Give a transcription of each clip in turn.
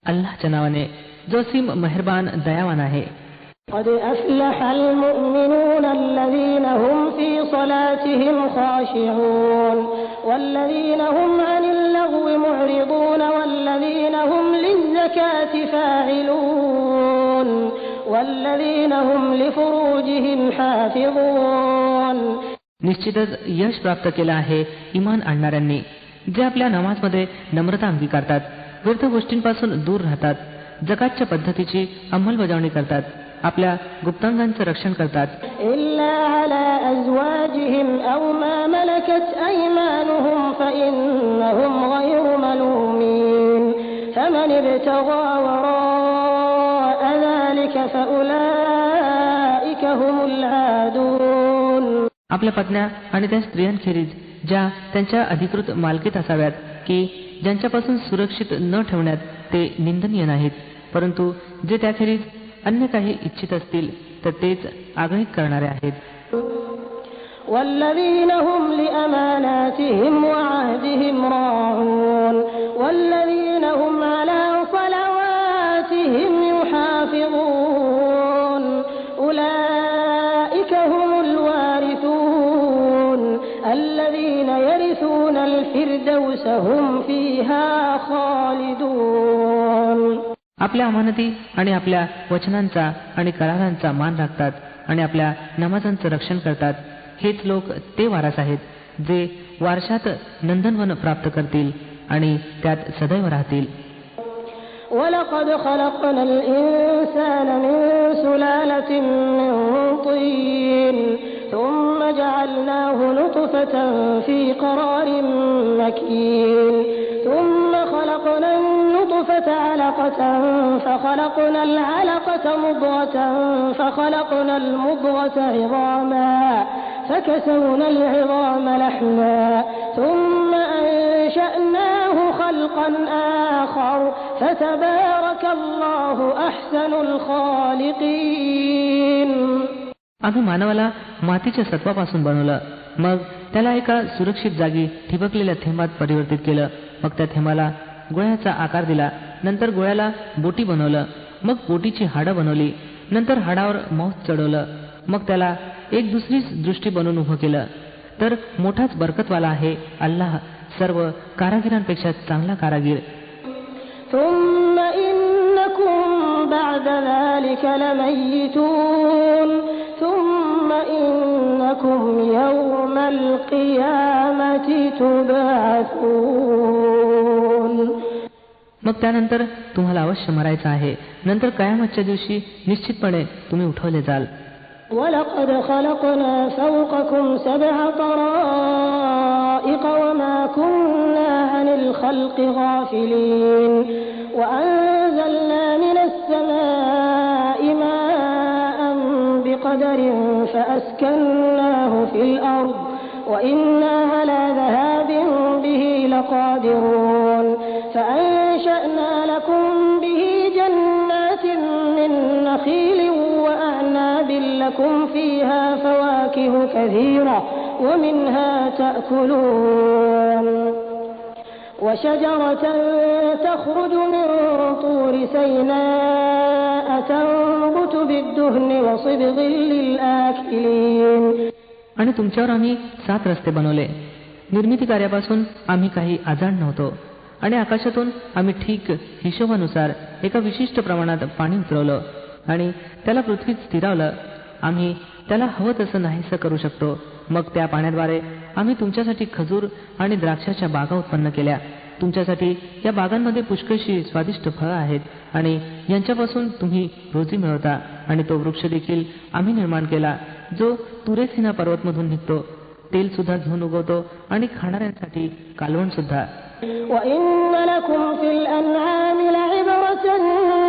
अल्लाहच्या नावाने जो असीम मेहरबान दयावान आहे. قد أفلح المؤمنون الذين هم في صلاتهم خاشعون والذين هم عن اللغو معرضون والذين هم للزكاة فاعلون والذين هم لفروجهم حافظون. निश्चितच यश प्राप्त केलं आहे इमान आणणाऱ्यांनी, जे आपल्या नमाजमध्ये नम्रता अंगीकारतात, व्यर्थ गोष्टींपासून दूर राहतात, जकातच्या पद्धतीची अंमलबजावणी करतात, आपल्या गुप्तांगांचं रक्षण करतात. إلا على أزواجهم أو ما ملكت أيمانهم فإنهم غير ملومين فمن ابتغى وراء ذلك فأولئك هم العادون. आपल्या पत्न्या आणि त्या स्त्रियांखेरीज ज्या त्यांच्या अधिकृत मालकीत असाव्यात की ज्यांच्यापासून सुरक्षित न ठेवण्यात ते निंदनीय नाहीत, परंतु जे त्याखेरीज अन्य काही इच्छित असतील तर तेच आग्रहित करणारे आहेत. والذين هم لأماناتهم وعهدهم راعون والذين هم على صلواتهم يحافظون أولئك هم الوارثون الذين يرثون الفردوس هم فيها خالدون. आपल्या अमानती आणि आपल्या वचनांचा आणि करारांचा मान राखतात आणि आपल्या नमाजांचं रक्षण करतात, हेच लोक ते वारस आहेत जे वारशात नंदनवन प्राप्त करतील आणि त्यात सदैव राहतील. وَلَقَدْ خَلَقْنَا الْإِنسَانَ مِنْ سُلَالَةٍ مِّن طِينٍ ثُمَّ جَعَلْنَاهُ نُطْفَةً فِي قَرَارٍ مَّكِينٍ ثُمَّ خَلَقْنَا النُّطْفَةَ عَلَقَةً فَخَلَقْنَا الْعَلَقَةَ مُضْغَةً فَخَلَقْنَا الْمُضْغَةَ عِظَامًا فَكَسَوْنَا الْعِظَامَ لَحْمًا ثُمَّ أَنشَأْنَاهُ خَلْقًا آخَرَ فَتَبَارَكَ اللَّهُ أَحْسَنُ الْخَالِقِينَ. आम्ही मानवाला मातीच्या सत्वापासून बनवलं, मग त्याला एका सुरक्षित जागी ठिबकलेल्या थेंबात परिवर्तित केलं, मग त्या थेंबाला गोळ्याचा आकार दिला, नंतर गोळ्याला बोटी बनवलं, मग बोटीची हाडं बनवली, नंतर हाडावर मौत चढवलं, मग त्याला एक दुसरीच दृष्टी बनवून उभं केलं. तर मोठाच बरकतवाला आहे अल्लाह, सर्व कारागिरांपेक्षा चांगला कारागीर. ثُمَّ إِنَّكُمْ بَعْدَ ذَلِكَ لَمَيِّتُونَ ثُمَّ إِنَّكُمْ يَوْمَ الْقِيَامَةِ تُبْعَثُونَ. मग त्यानंतर तुम्हाला अवश्य मरायचं आहे, नंतर कयामतच्या दिवशी निश्चितपणे तुम्ही उठवले जाल. وَلَقَدْ خَلَقْنَا فَوْقَكُمْ سَبْعَ طَرَائِقَ وَمَا كُنَّا عَنِ الْخَلْقِ غَافِلِينَ وَأَنزَلْنَا مِنَ السَّمَاءِ مَاءً بِقَدَرٍ فَأَسْكَنَّاهُ فِي الْأَرْضِ وَإِنَّا عَلَى ذَهَابٍ بِهِ لَقَادِرُونَ فَأَنشَأْنَا لَكُم بِهِ جَنَّاتٍ مِّن نَّخِيلٍ وَأَعْنَابٍ لَّكُمْ فِيهَا فَوَاكِهُ كَثِيرَةٌ وَمِنْهَا تَأْكُلُونَ وَشَجَرَةً تَخْرُجُ مِن طُورِ سَيْنَاءَ تَنبُتُ بِالدُّهْنِ وَصِبْغٍ لِّلْآكِلِينَ. आणि तुमच्यावर आम्ही 7 रस्ते बनवले. निर्मिती कार्यापासून आम्ही काही अजाण नव्हतो, आणि आकाशातून आम्ही ठीक हिशोबानुसार एका विशिष्ट प्रमाणात पाणी उतरवलं आणि त्याला पृथ्वीत स्थिरावलं. आम्ही त्याला हवं तसं नाहीसं करू शकतो. मग त्या पाण्याद्वारे आम्ही तुमच्यासाठी खजूर आणि द्राक्षाच्या बागा उत्पन्न केल्या. तुमच्यासाठी या बागांमध्ये पुष्कळशी स्वादिष्ट फळं आहेत आणि यांच्यापासून तुम्ही रोजी मिळवता. आणि तो वृक्ष देखील आम्ही निर्माण केला जो तुरेसिना पर्वतमधून निघतो, तेल सुद्धा घेऊन उगवतो आणि खाणाऱ्यांसाठी कालवण सुद्धा. وَإِنَّ لَكُمْ فِي الْأَنْعَامِ لَعِبْرَةً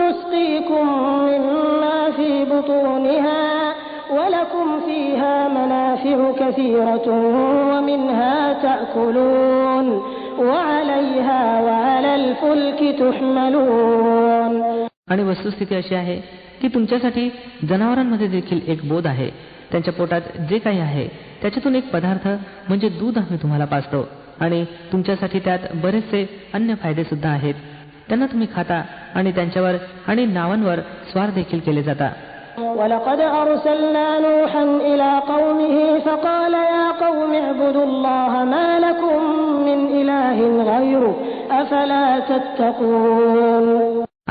نُسْقِيكُم مِّمَّا فِي بُطُونِهَا وَلَكُمْ فِيهَا مَنَافِعُ كَثِيرَةٌ وَمِنْهَا تَأْكُلُونَ وَعَلَيْهَا وَعَلَى الْفُلْكِ تُحْمَلُونَ. आणि वस्तुस्थिती अशी आहे की तुमच्यासाठी जनावरांमध्ये देखील एक बोध आहे. त्यांच्या पोटात जे काही आहे त्याच्यातून एक पदार्थ म्हणजे दूध आम्ही तुम्हाला पाजतो. आणि तुमच्यासाठी त्यात बरेचसे अन्य फायदे सुद्धा आहेत. त्यांना तुम्ही खाता आणि त्यांच्यावर आणि नावांवर स्वार देखील केले जाता. ولقد أرسلنا نوحا إلى قومه فقال يا قوم اعبدوا الله ما لكم من إله غيره أفلا تتقون.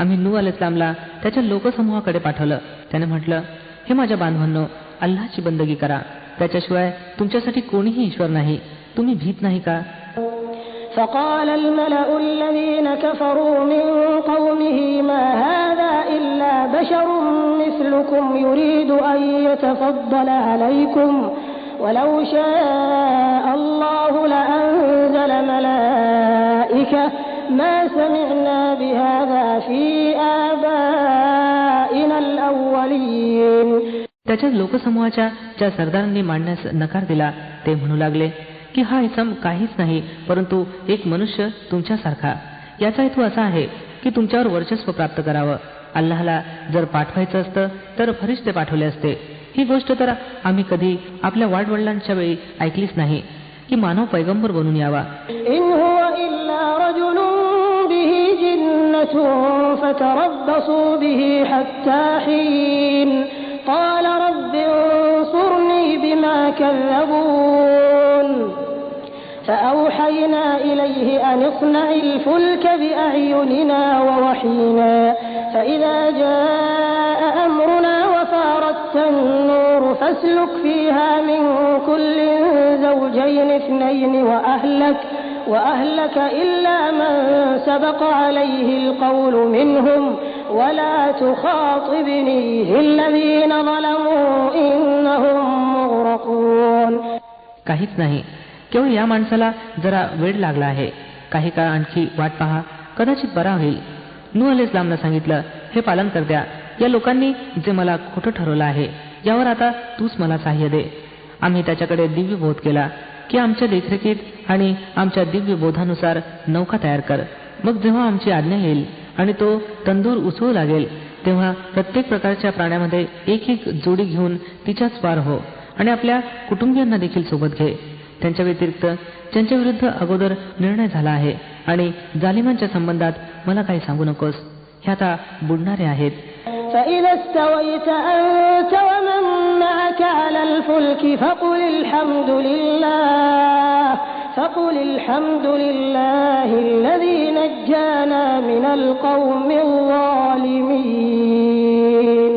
आम्ही नूह अलैहिस्सलामला त्याच्या लोकसमूहाकडे पाठवलं. त्याने म्हटलं, हे माझ्या बांधवांनो, अल्लाहची बंदगी करा, त्याच्याशिवाय तुमच्यासाठी कोणीही ईश्वर नाही, तुम्ही भीत नाही का? فقال الملأ الذين كفروا من قومه ما هذا إلا بشر مثلكم يريد أن يتفضل عليكم ولو شاء الله لأنزل ملائكة ما سمعنا بهذا في آبائنا الأولين. त्याच्या लोकसमूहाच्या ज्या सरदारांनी मांडण्यास नकार दिला ते म्हणू लागले की हा इसम काहीच नाही परंतु एक मनुष्य तुमच्यासारखा. याचा हेतू असा आहे की तुमच्यावर वर्चस्व प्राप्त करावं. अल्लाहला जर पाठवायचं असतं तर फरिश्ते पाठवले असते. ही गोष्ट तर आम्ही कधी आपल्या वाडवडिलांच्या वेळी ऐकलीच नाही की मानव पैगंबर बनून यावा. إن هو إلا رجل به جنة فتربصوا به حتى حين قال رب انصرني بما كذبون فأوحينا إليه أن اصنع الفلك بأعيننا ووحينا فإذا جاء أمرنا وفارت النور فاسلك فيها من كل زوجين اثنين وأهلك إلا من سبق عليه القول منهم ولا تخاطبني في الذين ظلموا إنهم مغرقون. काहीच नाही, केवळ या माणसाला जरा वेळ लागला आहे. काही काळ आणखी वाट पहा, कदाचित बरा होईल. नूह अलैहिस्सलामला सांगितलं, हे पालन करत्या, या लोकांनी जे मला खोटं ठरवलं आहे यावर आता तूच मला सहाय्य दे. आम्ही त्याच्याकडे दिव्य बोध केला की आमच्या देखरेखीत आणि आमच्या दिव्य बोधानुसार नौका तयार कर. मग जेव्हा आमची आज्ञा येईल आणि तो तंदूर उसळू लागेल तेव्हा प्रत्येक प्रकारच्या प्राण्यामध्ये एक एक जोडी घेऊन तिच्यात स्वार हो आणि आपल्या कुटुंबियांना देखील सोबत घे. त्यांच्या व्यतिरिक्त ज्यांच्या विरुद्ध अगोदर निर्णय झाला आहे आणि जालिमांच्या संबंधात मला काही सांगू नकोस, हे आता बुडणारे आहेत. فإذا استويت أنت ومن معك على الفلك فقل الحمد لله الذي نجانا من القوم الظالمين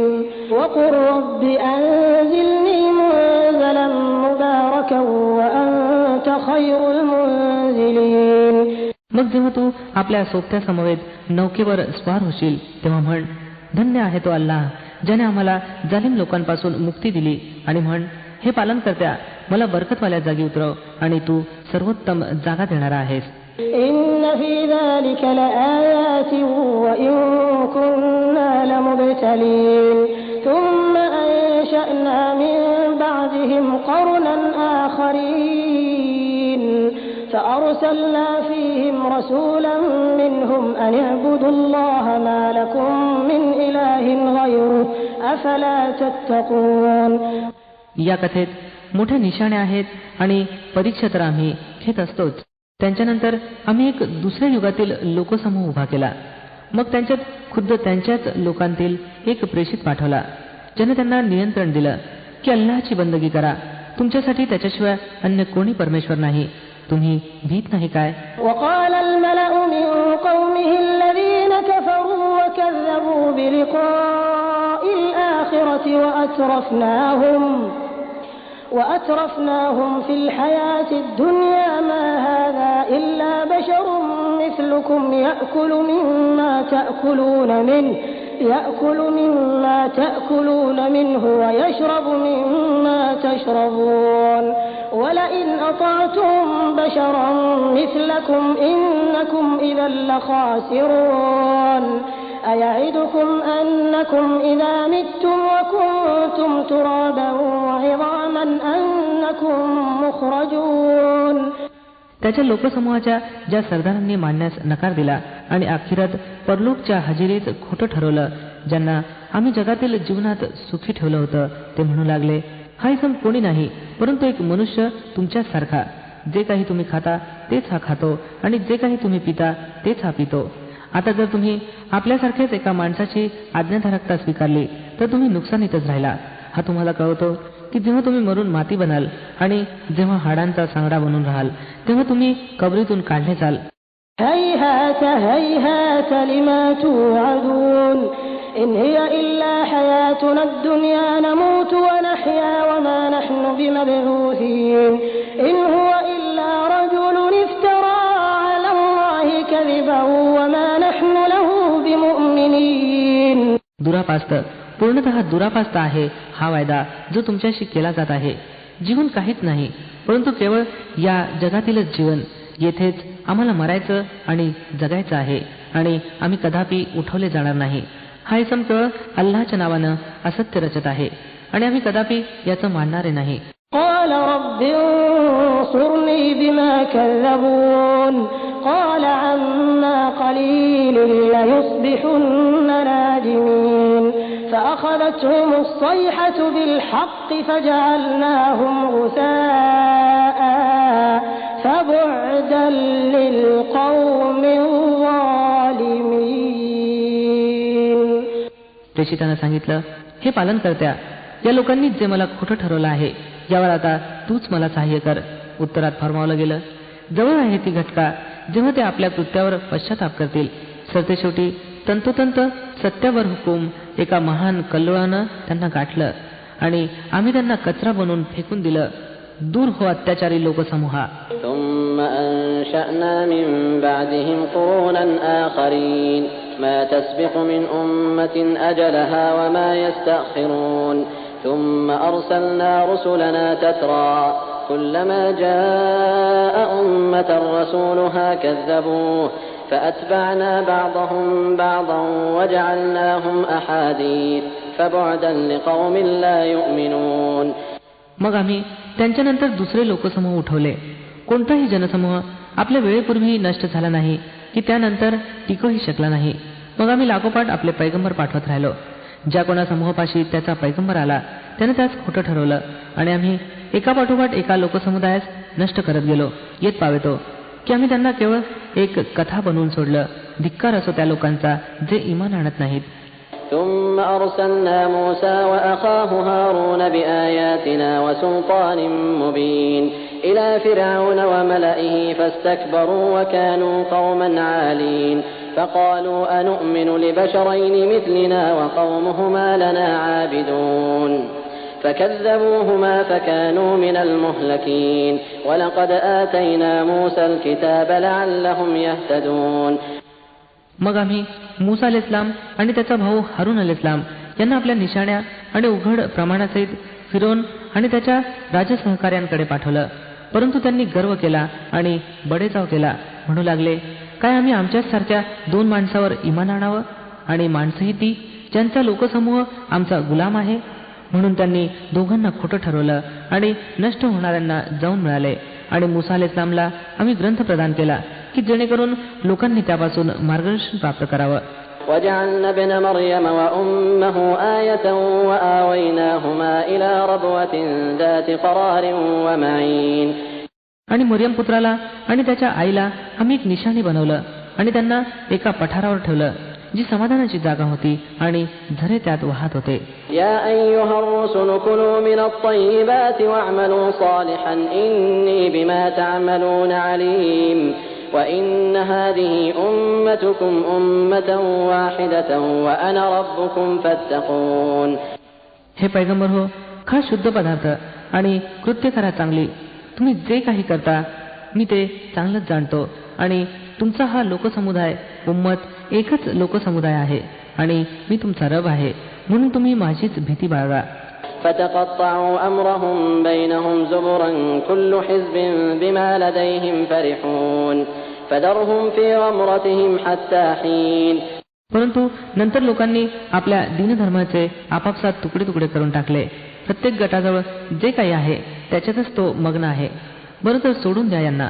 وقل رب أنزلني منزلا مباركا وأنت خير المنزلين. मग जेव्हा तू आपल्या सोबत्या समवेत नौकेवर स्वार होशील तेव्हा म्हण, धन्य आहे तो अल्लाह ज्याने आम्हाला जालिम लोकांपासून मुक्ती दिली, आणि म्हण, हे पालन करत्या, मला बरकतवाल्या जागी उतरव आणि तू सर्वोत्तम जागा देणारा आहेस. إن في ذلك لآيات وإن كنا لمبتلين ثم أنشأنا من بعدهم قرنا آخرين فأرسلنا فيهم رسولا منهم أن اعبدوا الله ما لكم من إله غيره أفلا تتقون. या कथेत मोठ्या निशाण्या आहेत आणि परीक्षा तर आम्ही घेत असतोच. त्यांच्यानंतर आम्ही एक दुसऱ्या युगातील लोकसमूह उभा केला. मग त्यांच्यात खुद्द त्यांच्याच लोकांतील एक प्रेषित पाठवला ज्याने त्यांना नियंत्रण दिलं की अल्लाहची बंदगी करा, तुमच्यासाठी त्याच्याशिवाय अन्य कोणी परमेश्वर नाही, तुम्ही भीत नाही काय? وقال الملأ من قومه الذين كفروا وكذبوا بلقاء الآخرة وأترفناهم في الحياة الدنيا ما هذا إلا بشر مثلكم يأكل مما تأكلون منه ويشرب مما تشربون ولئن أطعتم بشرا مثلكم إنكم إذا لخاسرون أيعدكم أنكم إذا متم وكنتم ترابا وعظاما أنكم مخرجون. त्याच्या लोकसमूहाच्या ज्या सरदारांनी मानण्यास नकार दिला आणि अखेरात परलोकच्या हजेरीत खोटं ठरवलं, ज्यांना आम्ही जगातील जीवनात सुखी ठेवलं होतं, ते म्हणू लागले, हा इसम कोणी नाही परंतु एक मनुष्य तुमच्यासारखा. जे काही तुम्ही खाता तेच हा खातो आणि जे काही तुम्ही पिता तेच हा पितो. आता जर तुम्ही आपल्यासारख्याच एका माणसाची आज्ञाधारकता स्वीकारली तर तुम्ही नुकसानीतच राहिला. हा तुम्हाला कळवतो की जेव्हा तुम्ही मरून माती बनाल आणि जेव्हा हाडांचा सांगडा बनून राहाल तेव्हा तुम्ही कबरीतून काढले जाल. هيهات هيهات لما توعدون إن هي إلا حياتنا الدنيا نموت ونحيا وما نحن بمبعوثين إن هو إلا رجل افترى على الله كذبا وما نحن له بمؤمنين. दुरापास्त, पूर्णतः दुरापास्त आहे हा वायदा जो तुमच्याशी केला जात आहे. जीवन काहीच नाही परंतु केवळ या जगातीलच जीवन. येथेच आम्हाला मरायचं आणि जगायचं आहे आणि आम्ही कदापि उठवले जाणार नाही. हा इसम केवळ अल्लाहच्या नावानं असत्य रचत आहे आणि आम्ही कदापि याचं मानणारे नाही. قال رب انصرني بما كذبون قال عما قليل ليصبحن نادمين فأخذتهم الصيحة بالحق فجعلناهم غثاء فبعدا للقوم الظالمين. प्रेषितानं सांगितलं, हे पालनकर्त्या, या लोकांनी जे मला खोटं ठरवलं आहे यावर आता तूच मला सहाय्य कर. उत्तरात फरमावलं गेलं, जवळ आहे ती घटका जेव्हा ते आपल्या कृत्यावर पश्चाताप करतील. सरतेशेवटी तंतोतंत सत्यावर हुकूम एका महान कल्लोळानं त्यांना गाठलं आणि आम्ही त्यांना कचरा बनवून फेकून दिलं. दूर हो अत्याचारी लोकसमूहा. ثم أنشأنا من بعدهم قرونا آخرين ما تسبق من أمة أجلها وما يستأخرون ثم أرسلنا رسلنا تترى كلما جاء أمة رسولها كذبوه فأتبعنا بعضهم بعضا وجعلناهم أحاديث فبعدا لقوم لا يؤمنون. मग आम्ही त्यांच्यानंतर दुसरे लोकसमूह उठवले. कोणताही जनसमूह आपल्या वेळेपूर्वी नष्ट झाला नाही की त्यानंतर टिकूही शकला नाही. मग आम्ही लागोपाठ आपले पैगंबर पाठवत राहिलो. ज्या कोणा समूहापाशी त्याचा पैगंबर आला त्याने त्यास खोटं ठरवलं आणि आम्ही एकापाठोपाठ एका लोकसमुदायास नष्ट करत गेलो. येत पावेतो की आम्ही त्यांना केवळ एक कथा बनवून सोडलं. धिक्कार असो त्या लोकांचा जे ईमान आणत नाहीत. ثم أرسلنا موسى وأخاه هارون بآياتنا وسلطان مبين إلى فرعون وملئه فاستكبروا وكانوا قوما عالين فقالوا أنؤمن لبشرين مثلنا وقومهما لنا عابدون فكذبوهما فكانوا من المهلكين ولقد آتينا موسى الكتاب لعلهم يهتدون. मग आम्ही मूसा अलैहिस्सलाम आणि त्याचा भाऊ हारून अलैहिस्सलाम यांना आपल्या निशाण्या आणि उघड प्रमाणासहित फिरौन आणि त्याच्या राजसहकार्यांकडे पाठवलं. परंतु त्यांनी गर्व केला आणि बडेचाव केला. म्हणू लागले, काय आम्ही आमच्याच सारख्या दोन माणसावर इमान आणावं आणि माणसंही ती ज्यांचा लोकसमूह आमचा गुलाम आहे. म्हणून त्यांनी दोघांना खोटं ठरवलं आणि नष्ट होणाऱ्यांना जाऊन मिळाले. आणि मूसा अलैहिस्सलामला आम्ही ग्रंथ प्रदान केला की जेणेकरून लोकांनी त्यापासून मार्गदर्शन प्राप्त करावं. وجعلنا ابن مريم وأمه آية وآويناهما إلى ربوة ذات قرار ومعين. आणि मरियम पुत्राला आणि त्याच्या आईला आम्ही एक निशाणी बनवलं आणि त्यांना एका पठारावर ठेवलं जी समाधानाची जागा होती आणि झरे त्यात वाहत होते. يا أيها الرسل كلوا من الطيبات واعملوا صالحا إني بما تعملون عليم وإن هذه أمتكم أمة واحدة وأنا ربكم فاتقون. हे पैगंबर हो, खा शुद्ध पदार्थ आणि कृत्य करा चांगली. तुम्ही जे काही करता मी ते चांगलंच जाणतो आणि तुमचा हा लोकसमुदाय उम्मत एकच लोकसमुदाय आहे आणि मी तुमचा रब आहे म्हणून तुम्ही माझीच भीती बाळगा. فتقطعوا أمرهم بينهم زبرا كل حزب بما لديهم فرحون فذرهم في غمرتهم حتى حين. परंतु नंतर लोकांनी आपल्या दीनधर्माचे आपापसात तुकडे तुकडे करून टाकले. प्रत्येक गटाजवळ जे काही आहे त्याच्यातच तो मग्न आहे. बरं तर सोडून द्या यांना.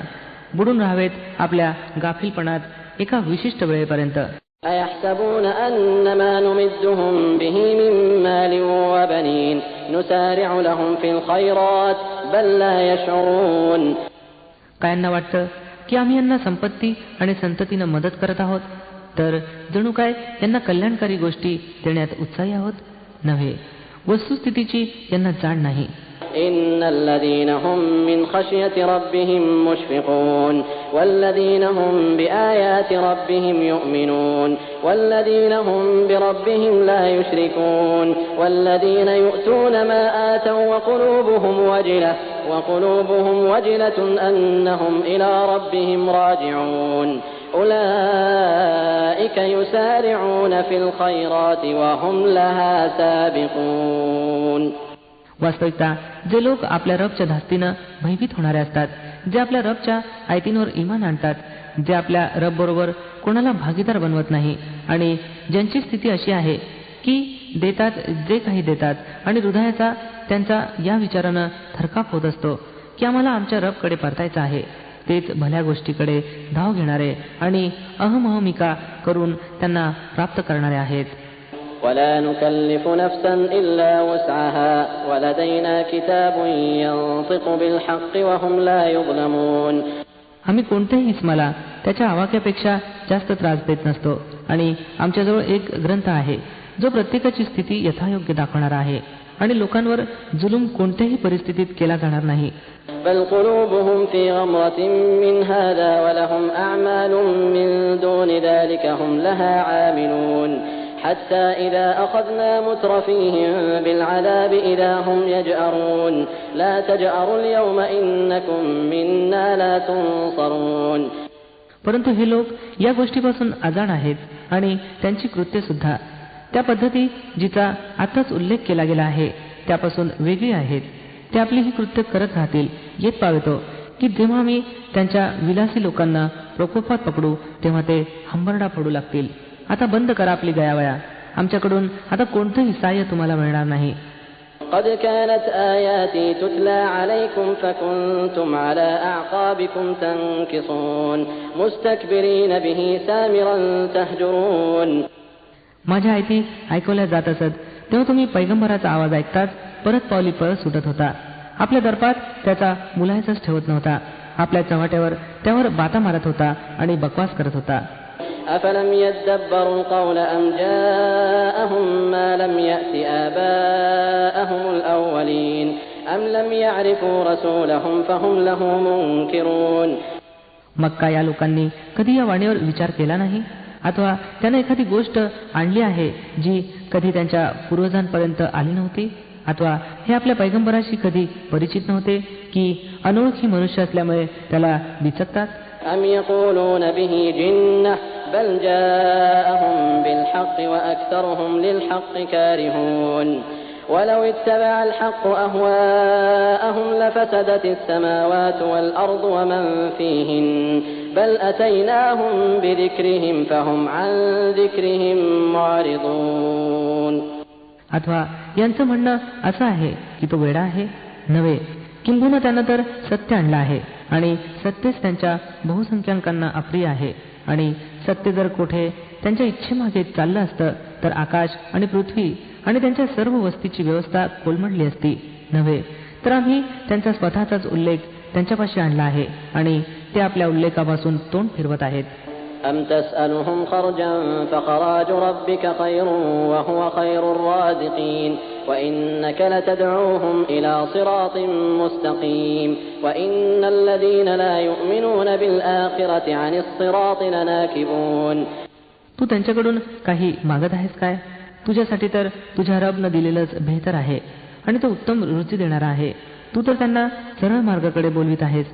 बुडून राहावेत आपल्या गाफीलपणात एका विशिष्ट वेळेपर्यंत. أيحسبون أنما نمدهم به من مال وبنين نسارع لهم في الخيرات بل لا يشعرون. काय यांना वाटतं की आम्ही यांना संपत्ती आणि संततीनं मदत करत आहोत, तर जणू काय यांना कल्याणकारी गोष्टी देण्यात उत्साही आहोत? नव्हे, वस्तुस्थितीची यांना जाण नाही. إن الذين هم من خشية ربهم مشفقون والذين هم بآيات ربهم يؤمنون والذين هم بربهم لا يشركون والذين يؤتون ما آتوا وقلوبهم وجلة أنهم إلى ربهم راجعون أولئك يسارعون في الخيرات وهم لها سابقون. वास्तविकता जे लोक आपल्या रबच्या धास्तीनं भयभीत होणारे असतात, जे आपल्या रबच्या आयतींवर ईमान आणतात, जे आपल्या रब बरोबर कोणाला भागीदार बनवत नाही आणि ज्यांची स्थिती अशी आहे की देतात जे काही देतात आणि हृदयाचा त्यांचा या विचारानं थरकाप होत असतो की आम्हाला आमच्या रबकडे परतायचं आहे, तेच भल्या गोष्टीकडे धाव घेणारे आणि अहमहमिका करून त्यांना प्राप्त करणारे आहेत. ولا نكلف نفسا إلا وسعها ولدينا كتاب ينطق بالحق وهم لا يظلمون. आम्ही कोणत्याही इस्माला त्याच्या आवाक्यापेक्षा जास्त त्रास देत नसतो आणि आमच्याजवळ एक ग्रंथ आहे जो प्रत्येकाची स्थिती यथायोग्य दाखवणारा आहे आणि लोकांवर जुलूम कोणत्याही परिस्थितीत केला जाणार नाही. بل قلوبهم في غمرة من هذا ولهم أعمال من دون ذلك هم لها عاملون حتى إذا أخذنا مترفيهم بالعذاب إذا هم يجأرون لا تجأروا اليوم إنكم منا لا تنصرون. परंतु हे लोक या गोष्टीपासून अजाण आहेत आणि त्यांची कृत्ये सुद्धा त्या पद्धती जिचा आताच उल्लेख केला गेला आहे त्यापासून वेगळी आहेत. ते आपली ही कृत्य करत राहतील येत पावेतो की जेव्हा मी त्यांच्या विलासी लोकांना प्रकोपात पकडू तेव्हा ते हंबरडा फोडू लागतील. आता बंद करा आपली गयावया, आमच्याकडून आता कोणतंही सहाय्य तुम्हाला मिळणार नाही. قد كانت آياتي تتلى عليكم فكنتم على أعقابكم تنكصون مستكبرين به سامرا تهجرون. माझ्या आयती ऐकवल्या जात असत तेव्हा तुम्ही पैगंबराचा आवाज ऐकताच परत पावली पळत सुटत होता. आपल्या दर्पात त्याचा मुलायचाच ठेवत नव्हता. आपल्या चव्हाट्यावर त्यावर बाता मारत होता आणि बकवास करत होता. أفلم يدبروا القول أم جاءهم ما لم يأت آباءهم الأولين أم لم يعرفوا رسولهم فهم له منكرون. मग काय या लोकांनी कधी या वाणीवर विचार केला नाही? अथवा त्याने एखादी गोष्ट आणली आहे जी कधी त्यांच्या पूर्वजांपर्यंत आली नव्हती? अथवा हे आपल्या पैगंबराशी कधी परिचित नव्हते की अनोळखी मनुष्य असल्यामुळे त्याला बिचकतात? أم يقولون به جنة بل جاءهم بالحق وأكثرهم للحق كارهون ولو اتبع الحق أهواءهم لفسدت السماوات والأرض ومن فيهن بل أتيناهم بذكرهم فهم عن ذكرهم معرضون. अथवा यांचं म्हणणं असं आहे की तो वेडा आहे? नव्हे, किंबहुना त्यानं तर सत्य आणलं आहे आणि सत्यच त्यांच्या बहुसंख्याकांना अप्रिय आहे. आणि सत्य जर कोठे त्यांच्या इच्छेमागे चाललं असतं तर आकाश आणि पृथ्वी आणि त्यांच्या सर्व वस्तीची व्यवस्था कोलमडली असती. नव्हे, तर आम्ही त्यांचा स्वतःचाच उल्लेख त्यांच्यापाशी आणला आहे आणि ते आपल्या उल्लेखापासून तोंड फिरवत आहेत. أم تسألهم خرجا فخراج ربك خير وهو خير الرازقين وإنك لتدعوهم إلى صراط مستقيم وإن الذين لا يؤمنون بالآخرة عن الصراط لناكبون. तू त्यांच्याकडून काही मागत आहेस काय? तुझ्यासाठी तर तुझ्या रबनं दिलेलंच बेहतर आहे आणि तो उत्तम रुची देणारा आहे. तू तर त्यांना सरळ मार्गाकडे बोलवित आहेस.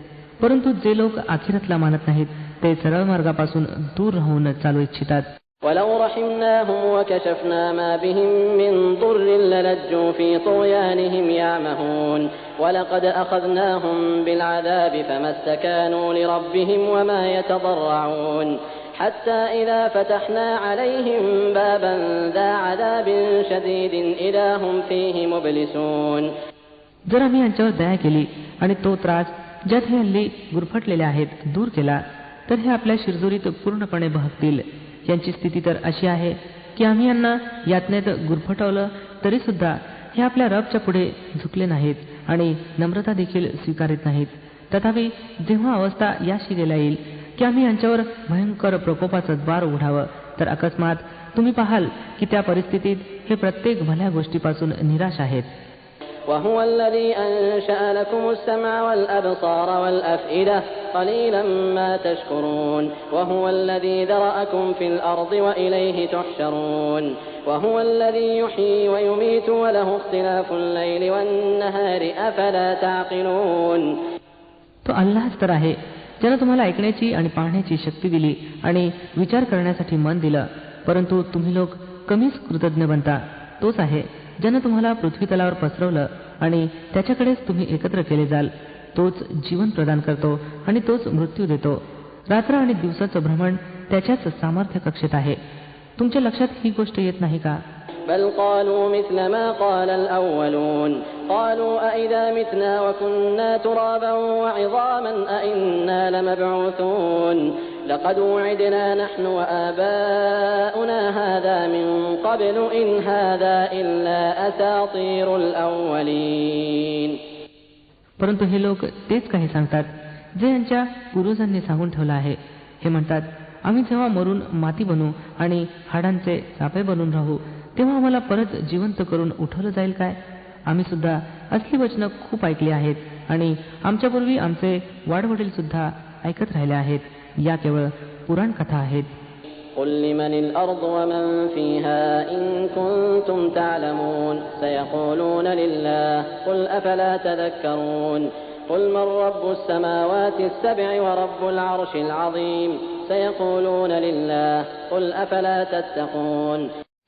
परंतु जे लोक आखिरतला मानत नाहीत ते सरळ मार्गापासून दूर राहून चालू इच्छितात. ولو رحمناهم وكشفنا ما بهم من ضر للجوا في طغيانهم يعمهون ولقد أخذناهم بالعذاب فما استكانوا لربهم وما يتضرعون حتى إذا فتحنا عليهم بابا ذا عذاب شديد إذا هم فيه مبلسون. जर आम्ही यांच्यावर दया केली आणि तो त्रास ज्यात हे हल्ली गुरफटलेले आहेत दूर केला तर हे आपल्या शिरजोरीत पूर्णपणे बहकतील. यांची स्थिती तर अशी आहे की आम्ही यांना यातनेत गुरफटवलं तरी सुद्धा हे आपल्या रबच्या पुढे झुकले नाहीत आणि नम्रता देखील स्वीकारित नाहीत. तथापि जेव्हा अवस्था याशी गेला येईल की आम्ही यांच्यावर भयंकर प्रकोपाचं द्वार उघडावं, तर अकस्मात तुम्ही पाहाल की त्या परिस्थितीत हे प्रत्येक भल्या गोष्टीपासून निराश आहेत. وهو الذي أنشأ لكم السمع والأبصار والأفئدة قليلا ما تشكرون وهو الذي ذرأكم في الأرض وإليه تحشرون وهو الذي يحيي ويميت وله اختلاف الليل والنهار أفلا تعقلون. तो अल्लाहच तर आहे ज्यानं तुम्हाला ऐकण्याची आणि पाहण्याची शक्ती दिली आणि विचार करण्यासाठी मन दिलं, परंतु तुम्ही लोक कमीच कृतज्ञ बनता. तोच आहे ज्यानं तुम्हाला पृथ्वीतलावर पसरवलं आणि त्याच्याकडेच तुम्ही एकत्र केले जाल. तोच जीवन प्रदान करतो आणि तोच मृत्यू देतो. रात्र आणि दिवसाचं भ्रमण त्याच्याच सामर्थ्य कक्षेत आहे. तुमच्या लक्षात ही गोष्ट येत नाही का? بل قالوا مثل ما قال الأولون قالوا أئذا متنا وكنا ترابا وعظاما أئنا لمبعوثون لقد وعدنا نحن وآباؤنا هذا من قبل إن هذا إلا أساطير الأولين. परंतु हे लोक तेच काही सांगतात जे यांच्या पूर्वजांनी सांगून ठेवलं आहे. हे म्हणतात, आम्ही जेव्हा मरून माती बनू आणि हाडांचे चापे बनून राहू तेव्हा आम्हाला परत जिवंत करून उठवलं जाईल काय? आम्ही सुद्धा असली वचनं खूप ऐकली आहेत आणि आमच्यापूर्वी आमचे वाडवडील सुद्धा ऐकत राहिले आहेत. या केवळ पुराण कथा आहेत. قل لمن الأرض ومن فيها إن كنتم تعلمون سيقولون لله قل أفلا تذكرون قل من رب السماوات السبع ورب العرش العظيم سيقولون لله قل أفلا تتقون.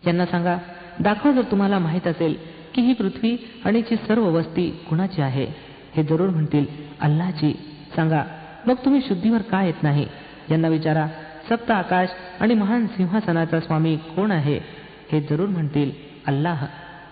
यांना सांगा, दाखवा जर तुम्हाला माहीत असेल की ही पृथ्वी आणि ची सर्व वस्ती कुणाची आहे. हे जरूर म्हणतील, अल्लाहची. सांगा, मग तुम्ही शुद्धीवर का येत नाही? यांना विचारा, सप्त आकाश आणि महान सिंहासनाचा स्वामी कोण आहे? हे जरूर म्हणतील, अल्लाह.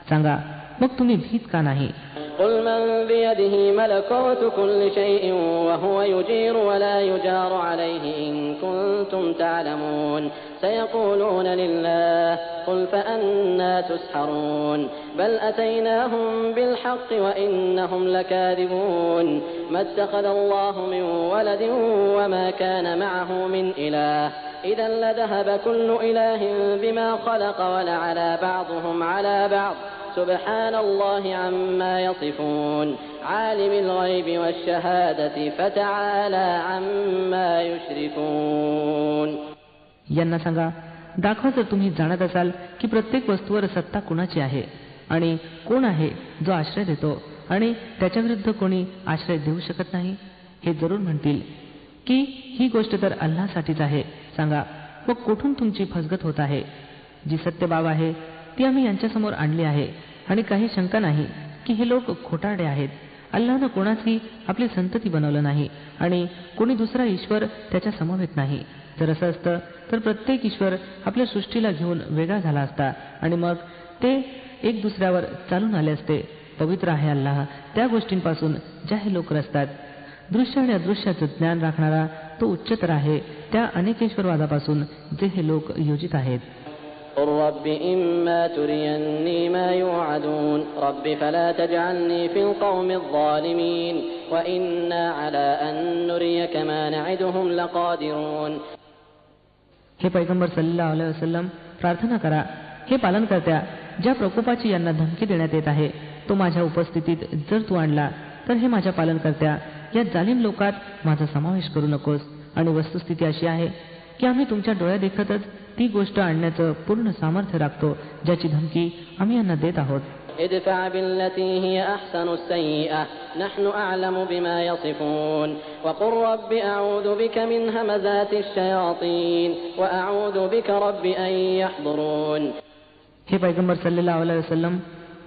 सांगा, मग तुम्ही भीत का नाही? قل من بيده ملكوت كل شيء وهو يجير ولا يجار عليه إن كنتم تعلمون سيقولون لله قل فأنا تسحرون بل أتيناهم بالحق وإنهم لكاذبون ما اتخذ الله من ولد وما كان معه من إله إذا لذهب كل إله بما خلق ولعلى بعضهم على بعض سبحان الله عما يصفون عالم الغيب والشهادة فتعالى عما يشركون. यांना सांगा, दाखवा जर तुम्ही जाणत असाल की प्रत्येक वस्तूवर सत्ता कुणाची आहे आणि कोण आहे जो आश्रय देतो आणि त्याच्याविरुद्ध कोणी आश्रय देऊ शकत नाही. हे जरूर म्हणतील की ही गोष्ट तर अल्लाहसाठीच आहे. सांगा, मग कुठून तुमची फसगत होत आहे? जी सत्य बाब आहे ती आम्ही यांच्यासमोर आणली आहे आणि काही शंका नाही की हे लोक खोटारडे आहेत. अल्लाहनं कोणाची आपली संतती बनवलं नाही आणि कोणी दुसरा ईश्वर त्याच्या समवेत नाही. जर असं असतं तर प्रत्येक ईश्वर आपल्या सृष्टीला घेऊन वेगळा झाला असता आणि मग ते एक दुसऱ्यावर चालून आले असते. पवित्र आहे अल्लाह त्या गोष्टींपासून ज्या हे लोक रचतात. दृश्य आणि अदृश्याचं ज्ञान राखणारा तो उच्चतर आहे त्या अनेकेश्वरवादापासून जे हे लोक योजित आहेत. قل رب إما تريني ما يوعدون رب فلا تجعلني في القوم الظالمين وإنا على أن نريك ما نعدهم لقادرون. हे पैगंबर सल्लल्लाहु अलैहि वसल्लम, प्रार्थना करा, हे पालनकर्त्या, ज्या प्रकोपाची यांना धमकी देण्यात येत आहे तो माझ्या उपस्थितीत जर तू आणला तर हे माझ्या पालनकर्त्या, या जालिम लोकात माझा समावेश करू नकोस. आणि वस्तुस्थिती अशी आहे की आम्ही तुमच्या डोळ्यादेखतच ती गोष्ट आणण्याचं पूर्ण सामर्थ्य राखतो ज्याची धमकी आम्ही यांना देत आहोत. ادفع بالتي هي أحسن السيئة نحن أعلم بما يصفون وقل رب أعوذ بك من همزات الشياطين وأعوذ بك رب أن يحضرون. हे पैगंबर सल्लल्लाहु अलैहि वसल्लम,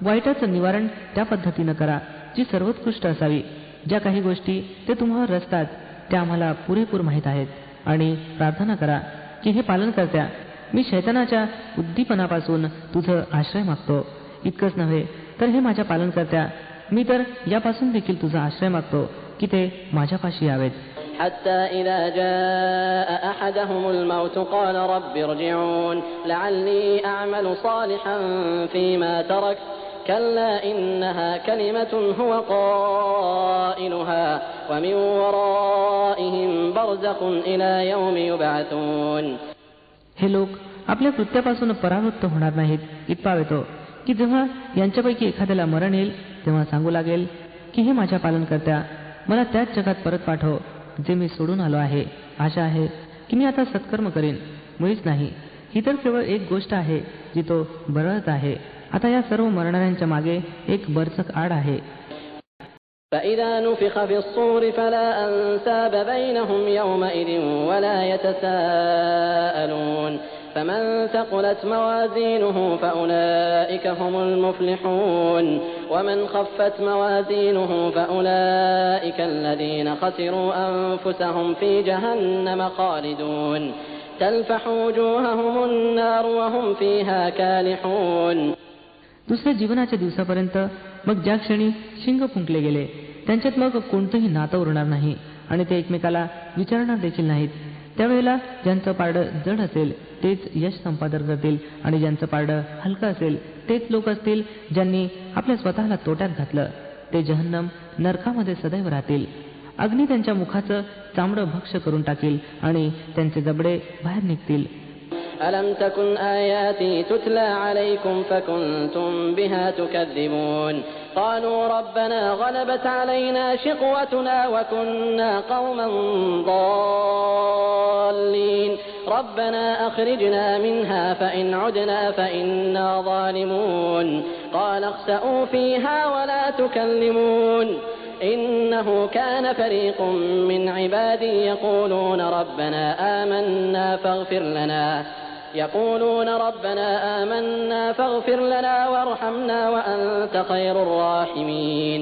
वाईटाचं निवारण त्या पद्धतीनं करा जी सर्वोत्कृष्ट असावी. ज्या काही गोष्टी ते तुम्हाला रचतात त्या आम्हाला पुरेपूर माहीत आहेत. आणि प्रार्थना करा की हे पालनकर्त्या, मी शैतानाच्या उद्दीपनापासून तुझं आश्रय मागतो. इतकंच नव्हे तर हे माझ्या पालनकर्त्या, मी तर यापासून देखील तुझा आश्रय मागतो की ते माझ्यापाशी यावेत. حتى إذا جاء أحدهم الموت قال رب ارجعون لعلي أعمل صالحا فيما تركت كلا إنها كلمة هو قائلها ومن ورائهم برزخ إلى يوم يبعثون. हे लोक आपल्या कृत्यापासून परावृत्त होणार नाहीत. इतपा येतो की जेव्हा यांच्यापैकी एखाद्याला मरण येईल तेव्हा सांगू लागेल की हे माझ्या पालनकर्त्या, मला त्याच जगात परत पाठव जे मी सोडून आलो आहे. आशा आहे की मी आता सत्कर्म करीन. मुळीच नाही, ही तर केवळ एक गोष्ट आहे जी तो बरळत आहे. आता या सर्व मरणाऱ्यांच्या मागे एक बरचक आड आहे. فإذا نفخ في الصور فلا أنساب بينهم يومئذ ولا يتساءلون فمن ثقلت موازينه فأولئك هم المفلحون ومن خفت موازينه فأولئك الذين خسروا أنفسهم في جهنم خالدون تلفح وجوههم النار وهم فيها كالحون. दुसऱ्या जीवनाच्या दिवसापर्यंत मग ज्या क्षणी शिंग फुंकले गेले त्यांच्यात मग कोणतंही नातं उरणार नाही आणि ते एकमेकाला विचारणार देखील नाहीत. त्यावेळेला ज्यांचं पारडं जड असेल तेच यश संपादन करतील आणि ज्यांचं पारडं हलकं असेल तेच लोक असतील ज्यांनी आपल्या स्वतःला तोट्यात घातलं. ते जहन्नम नरकामध्ये सदैव राहतील. अग्नी त्यांच्या मुखाचं चामडं भक्ष करून टाकील आणि त्यांचे जबडे बाहेर निघतील. ألم تكن آياتي تتلى عليكم فكنتم بها تكذبون قالوا ربنا غلبت علينا شقوتنا وكنا قوما ضالين ربنا أخرجنا منها فإن عدنا فإنا ظالمون قال اخسئوا فيها ولا تكلمون إنه كان فريق من عبادي يقولون ربنا آمنا فاغفر لنا وارحمنا وأنت خير الراحمين.